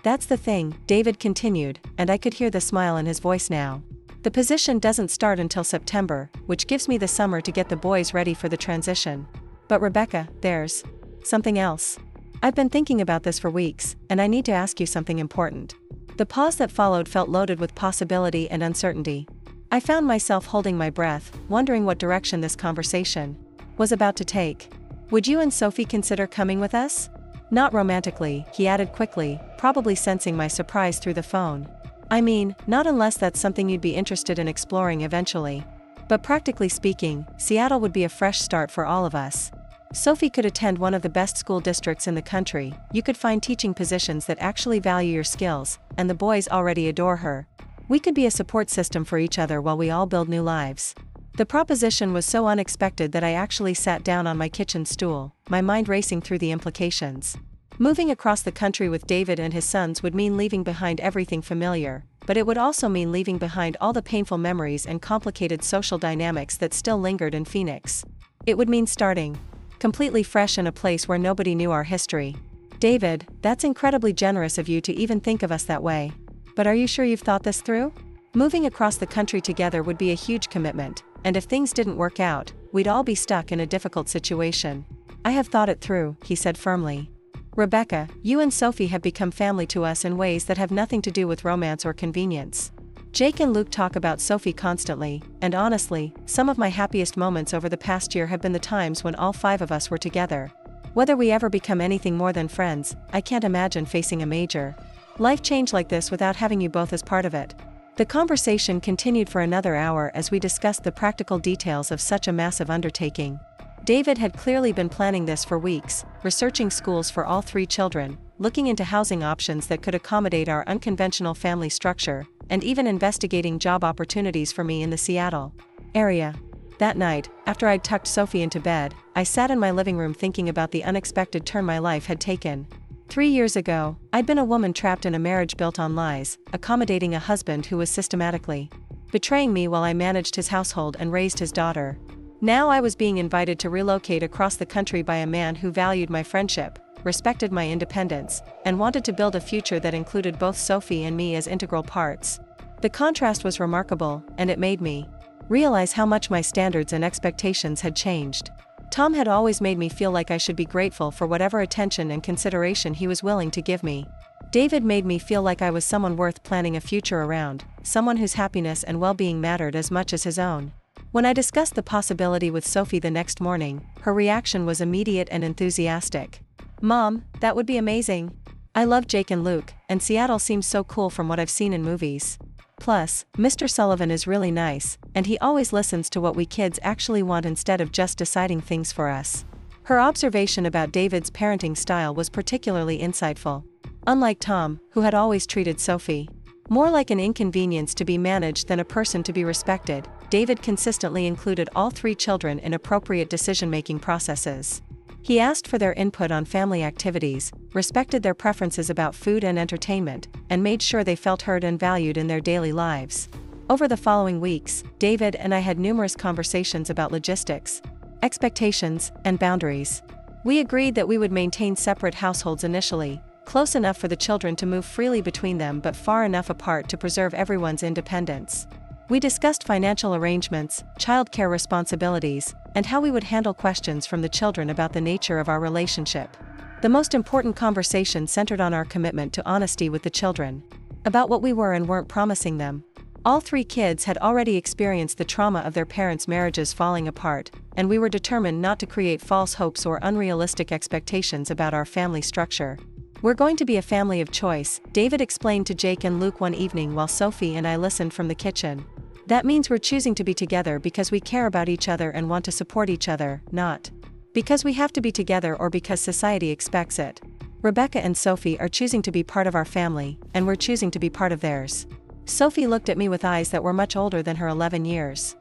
"That's the thing," David continued, and I could hear the smile in his voice now. "The position doesn't start until September, which gives me the summer to get the boys ready for the transition. But Rebecca, there's something else. I've been thinking about this for weeks, and I need to ask you something important." The pause that followed felt loaded with possibility and uncertainty. I found myself holding my breath, wondering what direction this conversation was about to take. "Would you and Sophie consider coming with us?" "Not romantically," he added quickly, probably sensing my surprise through the phone. "I mean, not unless that's something you'd be interested in exploring eventually. But practically speaking, Seattle would be a fresh start for all of us. Sophie could attend one of the best school districts in the country, you could find teaching positions that actually value your skills, and the boys already adore her. We could be a support system for each other while we all build new lives." The proposition was so unexpected that I actually sat down on my kitchen stool, my mind racing through the implications. Moving across the country with David and his sons would mean leaving behind everything familiar, but it would also mean leaving behind all the painful memories and complicated social dynamics that still lingered in Phoenix. It would mean starting completely fresh in a place where nobody knew our history. "David, that's incredibly generous of you to even think of us that way. But are you sure you've thought this through? Moving across the country together would be a huge commitment, and if things didn't work out, we'd all be stuck in a difficult situation. I have thought it through, he said firmly. Rebecca, you and Sophie have become family to us in ways that have nothing to do with romance or convenience. Jake and Luke talk about Sophie constantly, and honestly, some of my happiest moments over the past year have been the times when all 5 of us were together. Whether we ever become anything more than friends, I can't imagine facing a major life change like this without having you both as part of it. The conversation continued for another hour as we discussed the practical details of such a massive undertaking. David had clearly been planning this for weeks, researching schools for all 3 children, looking into housing options that could accommodate our unconventional family structure, and even investigating job opportunities for me in the Seattle area. That night, after I'd tucked Sophie into bed, I sat in my living room thinking about the unexpected turn my life had taken. 3 years ago, I'd been a woman trapped in a marriage built on lies, accommodating a husband who was systematically betraying me while I managed his household and raised his daughter. Now I was being invited to relocate across the country by a man who valued my friendship, respected my independence, and wanted to build a future that included both Sophie and me as integral parts. The contrast was remarkable, and it made me realize how much my standards and expectations had changed. Tom had always made me feel like I should be grateful for whatever attention and consideration he was willing to give me. David made me feel like I was someone worth planning a future around, someone whose happiness and well-being mattered as much as his own. When I discussed the possibility with Sophie the next morning, her reaction was immediate and enthusiastic. "Mom, that would be amazing. I love Jake and Luke, and Seattle seems so cool from what I've seen in movies. Plus, Mr. Sullivan is really nice, and he always listens to what we kids actually want instead of just deciding things for us." Her observation about David's parenting style was particularly insightful. Unlike Tom, who had always treated Sophie more like an inconvenience to be managed than a person to be respected, David consistently included all 3 children in appropriate decision-making processes. He asked for their input on family activities, respected their preferences about food and entertainment, and made sure they felt heard and valued in their daily lives. Over the following weeks, David and I had numerous conversations about logistics, expectations, and boundaries. We agreed that we would maintain separate households initially, close enough for the children to move freely between them but far enough apart to preserve everyone's independence. We discussed financial arrangements, childcare responsibilities, and how we would handle questions from the children about the nature of our relationship. The most important conversation centered on our commitment to honesty with the children, about what we were and weren't promising them. All 3 kids had already experienced the trauma of their parents' marriages falling apart, and we were determined not to create false hopes or unrealistic expectations about our family structure. "We're going to be a family of choice," David explained to Jake and Luke one evening while Sophie and I listened from the kitchen. "That means we're choosing to be together because we care about each other and want to support each other, not because we have to be together or because society expects it. Rebecca and Sophie are choosing to be part of our family, and we're choosing to be part of theirs." Sophie looked at me with eyes that were much older than her 11 years.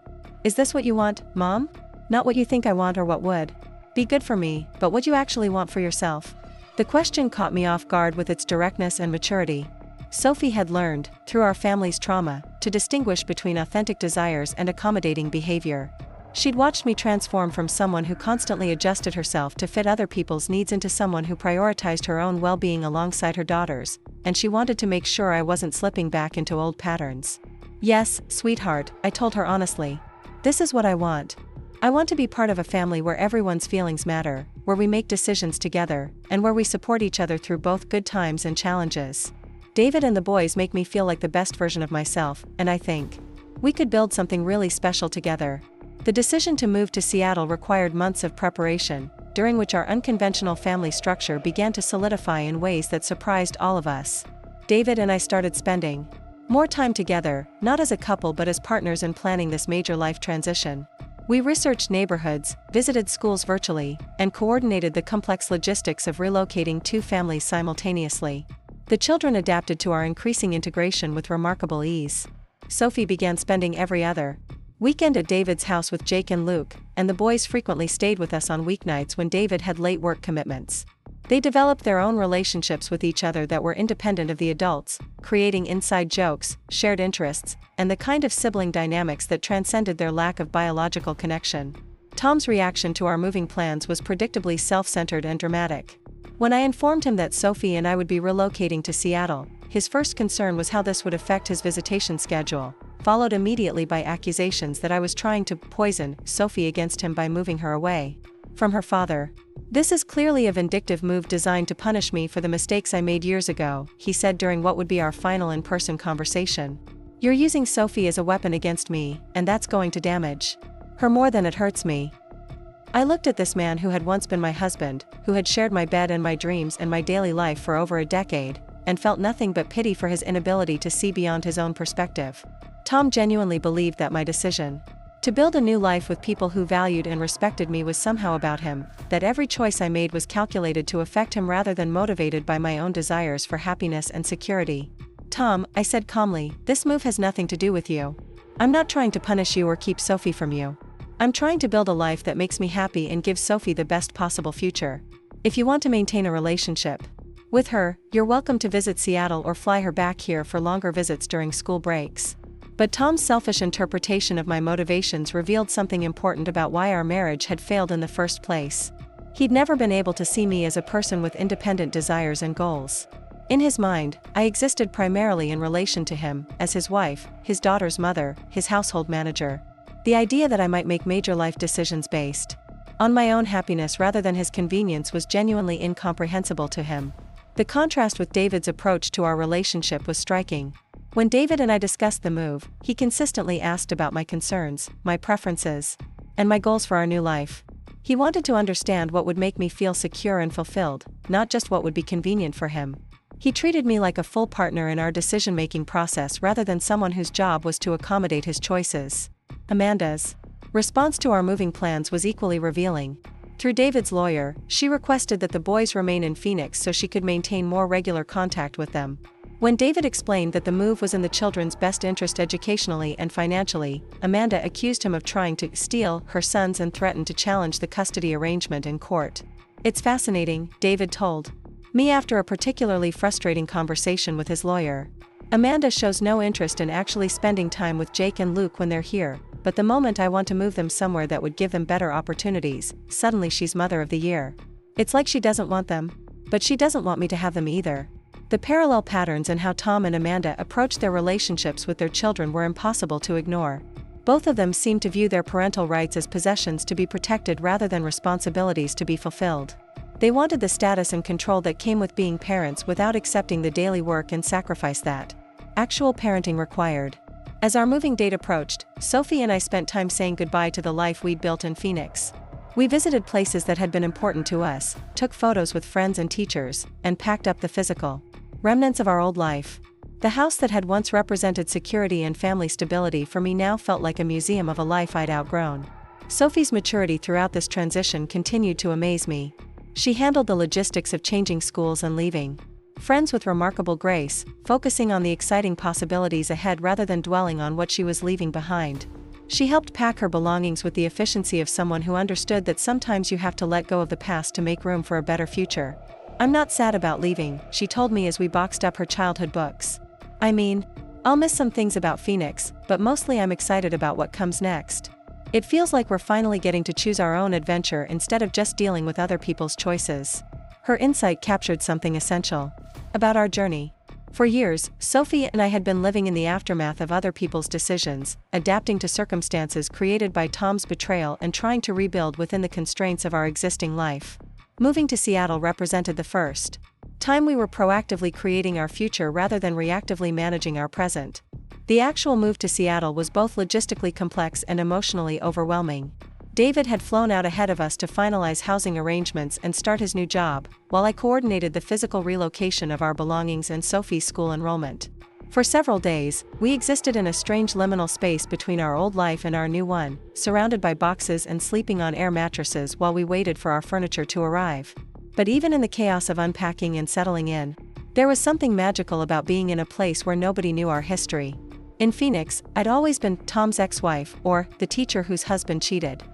"Is this what you want, Mom? Not what you think I want or what would be good for me, but what you actually want for yourself?" The question caught me off guard with its directness and maturity. Sophie had learned, through our family's trauma, to distinguish between authentic desires and accommodating behavior. She'd watched me transform from someone who constantly adjusted herself to fit other people's needs into someone who prioritized her own well-being alongside her daughters, and she wanted to make sure I wasn't slipping back into old patterns. "Yes, sweetheart," I told her honestly. "This is what I want. I want to be part of a family where everyone's feelings matter, where we make decisions together, and where we support each other through both good times and challenges. David and the boys make me feel like the best version of myself, and I think we could build something really special together." The decision to move to Seattle required months of preparation, during which our unconventional family structure began to solidify in ways that surprised all of us. David and I started spending more time together, not as a couple but as partners in planning this major life transition. We researched neighborhoods, visited schools virtually, and coordinated the complex logistics of relocating 2 families simultaneously. The children adapted to our increasing integration with remarkable ease. Sophie began spending every other weekend at David's house with Jake and Luke, and the boys frequently stayed with us on weeknights when David had late work commitments. They developed their own relationships with each other that were independent of the adults, creating inside jokes, shared interests, and the kind of sibling dynamics that transcended their lack of biological connection. Tom's reaction to our moving plans was predictably self-centered and dramatic. When I informed him that Sophie and I would be relocating to Seattle, his first concern was how this would affect his visitation schedule. followed immediately by accusations that I was trying to poison Sophie against him by moving her away from her father. "This is clearly a vindictive move designed to punish me for the mistakes I made years ago," he said during what would be our final in-person conversation. "You're using Sophie as a weapon against me, and that's going to damage her more than it hurts me." I looked at this man who had once been my husband, who had shared my bed and my dreams and my daily life for over a decade, and felt nothing but pity for his inability to see beyond his own perspective. Tom genuinely believed that my decision to build a new life with people who valued and respected me was somehow about him, that every choice I made was calculated to affect him rather than motivated by my own desires for happiness and security. "Tom," I said calmly, "this move has nothing to do with you. I'm not trying to punish you or keep Sophie from you. I'm trying to build a life that makes me happy and gives Sophie the best possible future. If you want to maintain a relationship with her, you're welcome to visit Seattle or fly her back here for longer visits during school breaks." But Tom's selfish interpretation of my motivations revealed something important about why our marriage had failed in the first place. He'd never been able to see me as a person with independent desires and goals. In his mind, I existed primarily in relation to him, as his wife, his daughter's mother, his household manager. The idea that I might make major life decisions based on my own happiness rather than his convenience was genuinely incomprehensible to him. The contrast with David's approach to our relationship was striking. When David and I discussed the move, he consistently asked about my concerns, my preferences, and my goals for our new life. He wanted to understand what would make me feel secure and fulfilled, not just what would be convenient for him. He treated me like a full partner in our decision-making process rather than someone whose job was to accommodate his choices. Amanda's response to our moving plans was equally revealing. Through David's lawyer, she requested that the boys remain in Phoenix so she could maintain more regular contact with them. When David explained that the move was in the children's best interest educationally and financially, Amanda accused him of trying to steal her sons and threatened to challenge the custody arrangement in court. "It's fascinating," David told me after a particularly frustrating conversation with his lawyer. "Amanda shows no interest in actually spending time with Jake and Luke when they're here, but the moment I want to move them somewhere that would give them better opportunities, suddenly she's Mother of the Year. It's like she doesn't want them, but she doesn't want me to have them either." The parallel patterns in how Tom and Amanda approached their relationships with their children were impossible to ignore. Both of them seemed to view their parental rights as possessions to be protected rather than responsibilities to be fulfilled. They wanted the status and control that came with being parents without accepting the daily work and sacrifice that actual parenting required. As our moving date approached, Sophie and I spent time saying goodbye to the life we'd built in Phoenix. We visited places that had been important to us, took photos with friends and teachers, and packed up the physical remnants of our old life. The house that had once represented security and family stability for me now felt like a museum of a life I'd outgrown. Sophie's maturity throughout this transition continued to amaze me. She handled the logistics of changing schools and leaving friends with remarkable grace, focusing on the exciting possibilities ahead rather than dwelling on what she was leaving behind. She helped pack her belongings with the efficiency of someone who understood that sometimes you have to let go of the past to make room for a better future. "I'm not sad about leaving," she told me as we boxed up her childhood books. "I mean, I'll miss some things about Phoenix, but mostly I'm excited about what comes next. It feels like we're finally getting to choose our own adventure instead of just dealing with other people's choices." Her insight captured something essential about our journey. For years, Sophie and I had been living in the aftermath of other people's decisions, adapting to circumstances created by Tom's betrayal and trying to rebuild within the constraints of our existing life. Moving to Seattle represented the first time we were proactively creating our future rather than reactively managing our present. The actual move to Seattle was both logistically complex and emotionally overwhelming. David had flown out ahead of us to finalize housing arrangements and start his new job, while I coordinated the physical relocation of our belongings and Sophie's school enrollment. For several days, we existed in a strange liminal space between our old life and our new one, surrounded by boxes and sleeping on air mattresses while we waited for our furniture to arrive. But even in the chaos of unpacking and settling in, there was something magical about being in a place where nobody knew our history. In Phoenix, I'd always been Tom's ex-wife, or the teacher whose husband cheated.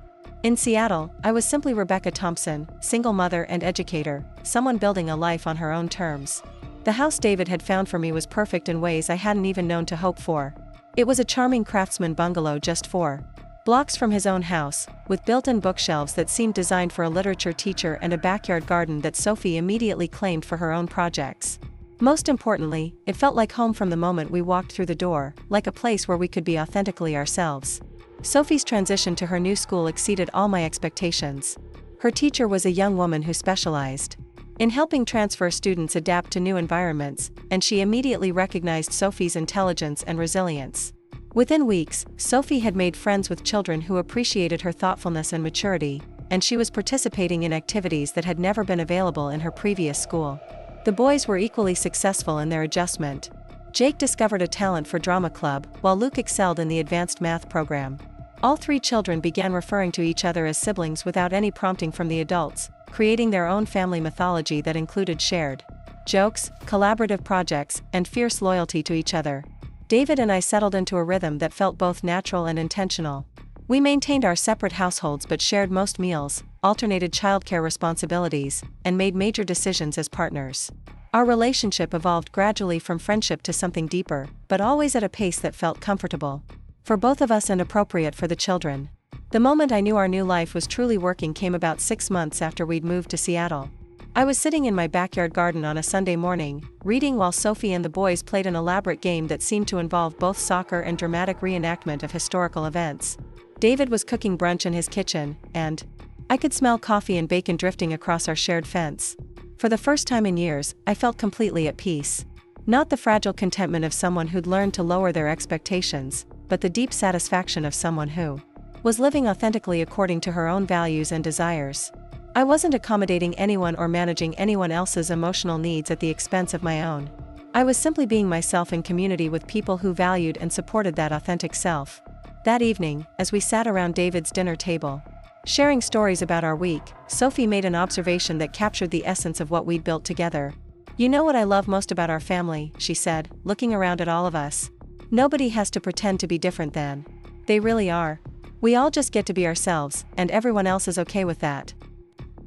In Seattle, I was simply Rebecca Thompson, single mother and educator, someone building a life on her own terms. The house David had found for me was perfect in ways I hadn't even known to hope for. It was a charming craftsman bungalow just 4 blocks from his own house, with built-in bookshelves that seemed designed for a literature teacher and a backyard garden that Sophie immediately claimed for her own projects. Most importantly, it felt like home from the moment we walked through the door, like a place where we could be authentically ourselves. Sophie's transition to her new school exceeded all my expectations. Her teacher was a young woman who specialized in helping transfer students adapt to new environments, and she immediately recognized Sophie's intelligence and resilience. Within weeks, Sophie had made friends with children who appreciated her thoughtfulness and maturity, and she was participating in activities that had never been available in her previous school. The boys were equally successful in their adjustment. Jake discovered a talent for drama club, while Luke excelled in the advanced math program. All three children began referring to each other as siblings without any prompting from the adults, creating their own family mythology that included shared jokes, collaborative projects, and fierce loyalty to each other. David and I settled into a rhythm that felt both natural and intentional. We maintained our separate households but shared most meals, alternated childcare responsibilities, and made major decisions as partners. Our relationship evolved gradually from friendship to something deeper, but always at a pace that felt comfortable for both of us and appropriate for the children. The moment I knew our new life was truly working came about 6 months after we'd moved to Seattle. I was sitting in my backyard garden on a Sunday morning, reading while Sophie and the boys played an elaborate game that seemed to involve both soccer and dramatic reenactment of historical events. David was cooking brunch in his kitchen, and I could smell coffee and bacon drifting across our shared fence. For the first time in years, I felt completely at peace. Not the fragile contentment of someone who'd learned to lower their expectations, but the deep satisfaction of someone who was living authentically according to her own values and desires. I wasn't accommodating anyone or managing anyone else's emotional needs at the expense of my own. I was simply being myself in community with people who valued and supported that authentic self. That evening, as we sat around David's dinner table, sharing stories about our week, Sophie made an observation that captured the essence of what we'd built together. "You know what I love most about our family," she said, looking around at all of us. "Nobody has to pretend to be different than they really are. We all just get to be ourselves, and everyone else is okay with that."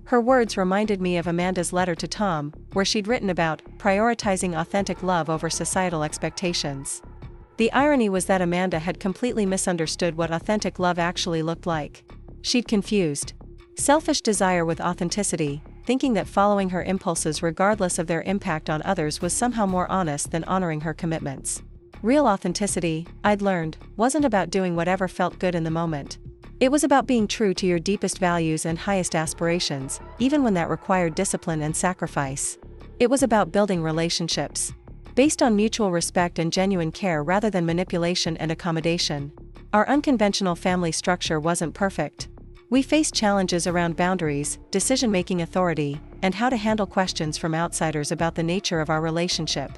Her words reminded me of Amanda's letter to Tom, where she'd written about prioritizing authentic love over societal expectations. The irony was that Amanda had completely misunderstood what authentic love actually looked like. She'd confused selfish desire with authenticity, thinking that following her impulses regardless of their impact on others was somehow more honest than honoring her commitments. Real authenticity, I'd learned, wasn't about doing whatever felt good in the moment. It was about being true to your deepest values and highest aspirations, even when that required discipline and sacrifice. It was about building relationships based on mutual respect and genuine care rather than manipulation and accommodation. Our unconventional family structure wasn't perfect. We faced challenges around boundaries, decision-making authority, and how to handle questions from outsiders about the nature of our relationship.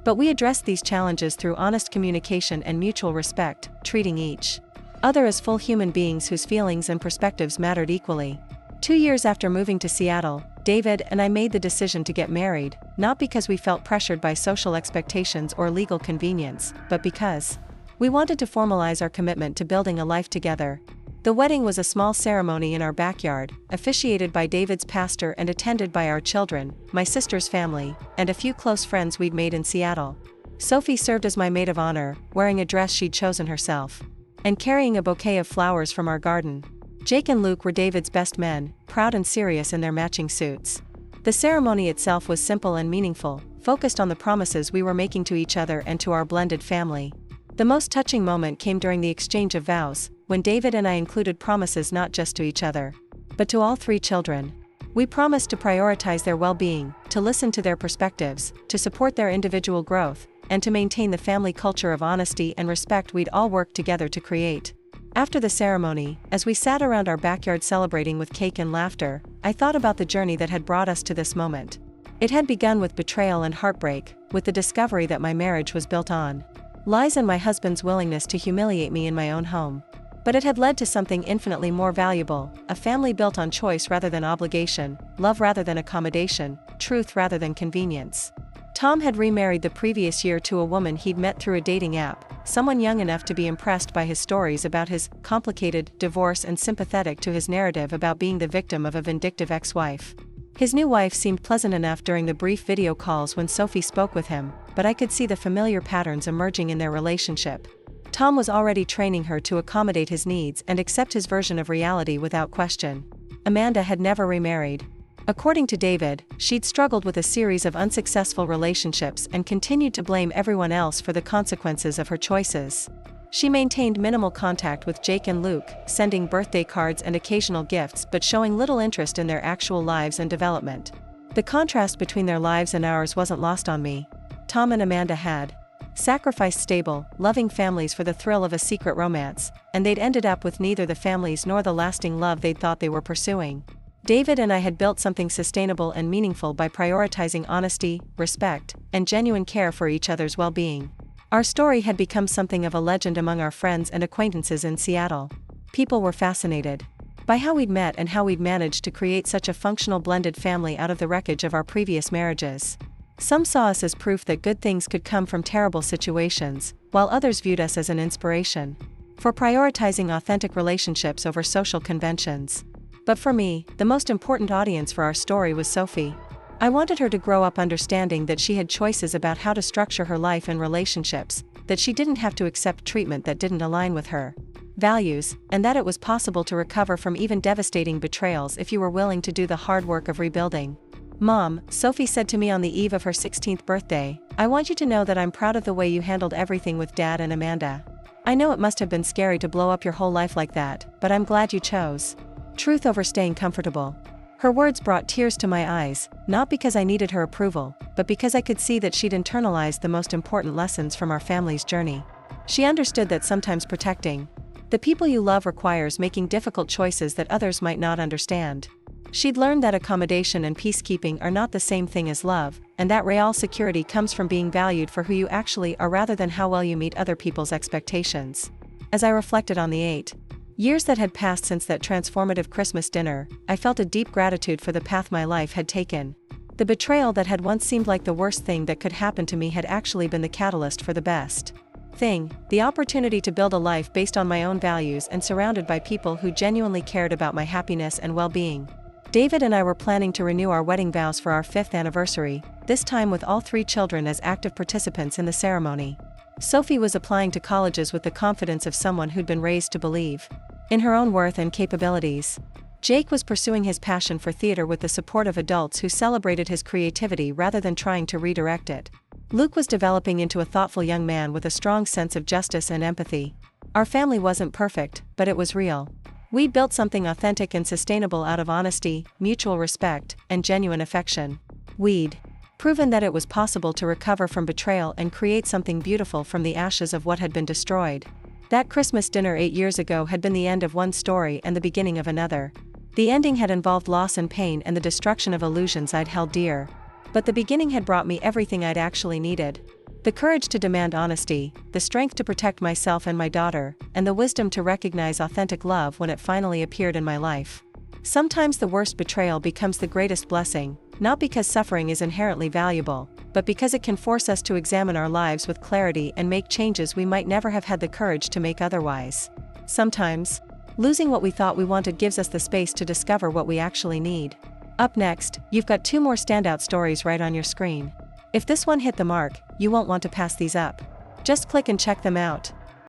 But we addressed these challenges through honest communication and mutual respect, treating each other as full human beings whose feelings and perspectives mattered equally. 2 years after moving to Seattle, David and I made the decision to get married, not because we felt pressured by social expectations or legal convenience, but because we wanted to formalize our commitment to building a life together. The wedding was a small ceremony in our backyard, officiated by David's pastor and attended by our children, my sister's family, and a few close friends we'd made in Seattle. Sophie served as my maid of honor, wearing a dress she'd chosen herself and carrying a bouquet of flowers from our garden. Jake and Luke were David's best men, proud and serious in their matching suits. The ceremony itself was simple and meaningful, focused on the promises we were making to each other and to our blended family. The most touching moment came during the exchange of vows, when David and I included promises not just to each other, but to all 3 children. We promised to prioritize their well-being, to listen to their perspectives, to support their individual growth, and to maintain the family culture of honesty and respect we'd all worked together to create. After the ceremony, as we sat around our backyard celebrating with cake and laughter, I thought about the journey that had brought us to this moment. It had begun with betrayal and heartbreak, with the discovery that my marriage was built on lies and my husband's willingness to humiliate me in my own home. But it had led to something infinitely more valuable, a family built on choice rather than obligation, love rather than accommodation, truth rather than convenience. Tom had remarried the previous year to a woman he'd met through a dating app, someone young enough to be impressed by his stories about his complicated divorce and sympathetic to his narrative about being the victim of a vindictive ex-wife. His new wife seemed pleasant enough during the brief video calls when Sophie spoke with him, but I could see the familiar patterns emerging in their relationship. Tom was already training her to accommodate his needs and accept his version of reality without question. Amanda had never remarried. According to David, she'd struggled with a series of unsuccessful relationships and continued to blame everyone else for the consequences of her choices. She maintained minimal contact with Jake and Luke, sending birthday cards and occasional gifts but showing little interest in their actual lives and development. The contrast between their lives and ours wasn't lost on me. Tom and Amanda had sacrificed stable, loving families for the thrill of a secret romance, and they'd ended up with neither the families nor the lasting love they'd thought they were pursuing. David and I had built something sustainable and meaningful by prioritizing honesty, respect, and genuine care for each other's well-being. Our story had become something of a legend among our friends and acquaintances in Seattle. People were fascinated by how we'd met and how we'd managed to create such a functional blended family out of the wreckage of our previous marriages. Some saw us as proof that good things could come from terrible situations, while others viewed us as an inspiration for prioritizing authentic relationships over social conventions. But for me, the most important audience for our story was Sophie. I wanted her to grow up understanding that she had choices about how to structure her life and relationships, that she didn't have to accept treatment that didn't align with her values, and that it was possible to recover from even devastating betrayals if you were willing to do the hard work of rebuilding. "Mom," Sophie said to me on the eve of her 16th birthday, "I want you to know that I'm proud of the way you handled everything with Dad and Amanda. I know it must have been scary to blow up your whole life like that, but I'm glad you chose truth over staying comfortable." Her words brought tears to my eyes, not because I needed her approval, but because I could see that she'd internalized the most important lessons from our family's journey. She understood that sometimes protecting the people you love requires making difficult choices that others might not understand. She'd learned that accommodation and peacekeeping are not the same thing as love, and that real security comes from being valued for who you actually are rather than how well you meet other people's expectations. As I reflected on the 8 years that had passed since that transformative Christmas dinner, I felt a deep gratitude for the path my life had taken. The betrayal that had once seemed like the worst thing that could happen to me had actually been the catalyst for the best thing, the opportunity to build a life based on my own values and surrounded by people who genuinely cared about my happiness and well-being. David and I were planning to renew our wedding vows for our 5th anniversary, this time with all 3 children as active participants in the ceremony. Sophie was applying to colleges with the confidence of someone who'd been raised to believe in her own worth and capabilities. Jake was pursuing his passion for theater with the support of adults who celebrated his creativity rather than trying to redirect it. Luke was developing into a thoughtful young man with a strong sense of justice and empathy. Our family wasn't perfect, but it was real. We built something authentic and sustainable out of honesty, mutual respect, and genuine affection. We'd proven that it was possible to recover from betrayal and create something beautiful from the ashes of what had been destroyed. That Christmas dinner 8 years ago had been the end of one story and the beginning of another. The ending had involved loss and pain and the destruction of illusions I'd held dear. But the beginning had brought me everything I'd actually needed. The courage to demand honesty, the strength to protect myself and my daughter, and the wisdom to recognize authentic love when it finally appeared in my life. Sometimes the worst betrayal becomes the greatest blessing, not because suffering is inherently valuable, but because it can force us to examine our lives with clarity and make changes we might never have had the courage to make otherwise. Sometimes, losing what we thought we wanted gives us the space to discover what we actually need. Up next, you've got 2 more standout stories right on your screen. If this one hit the mark, you won't want to pass these up. Just click and check them out.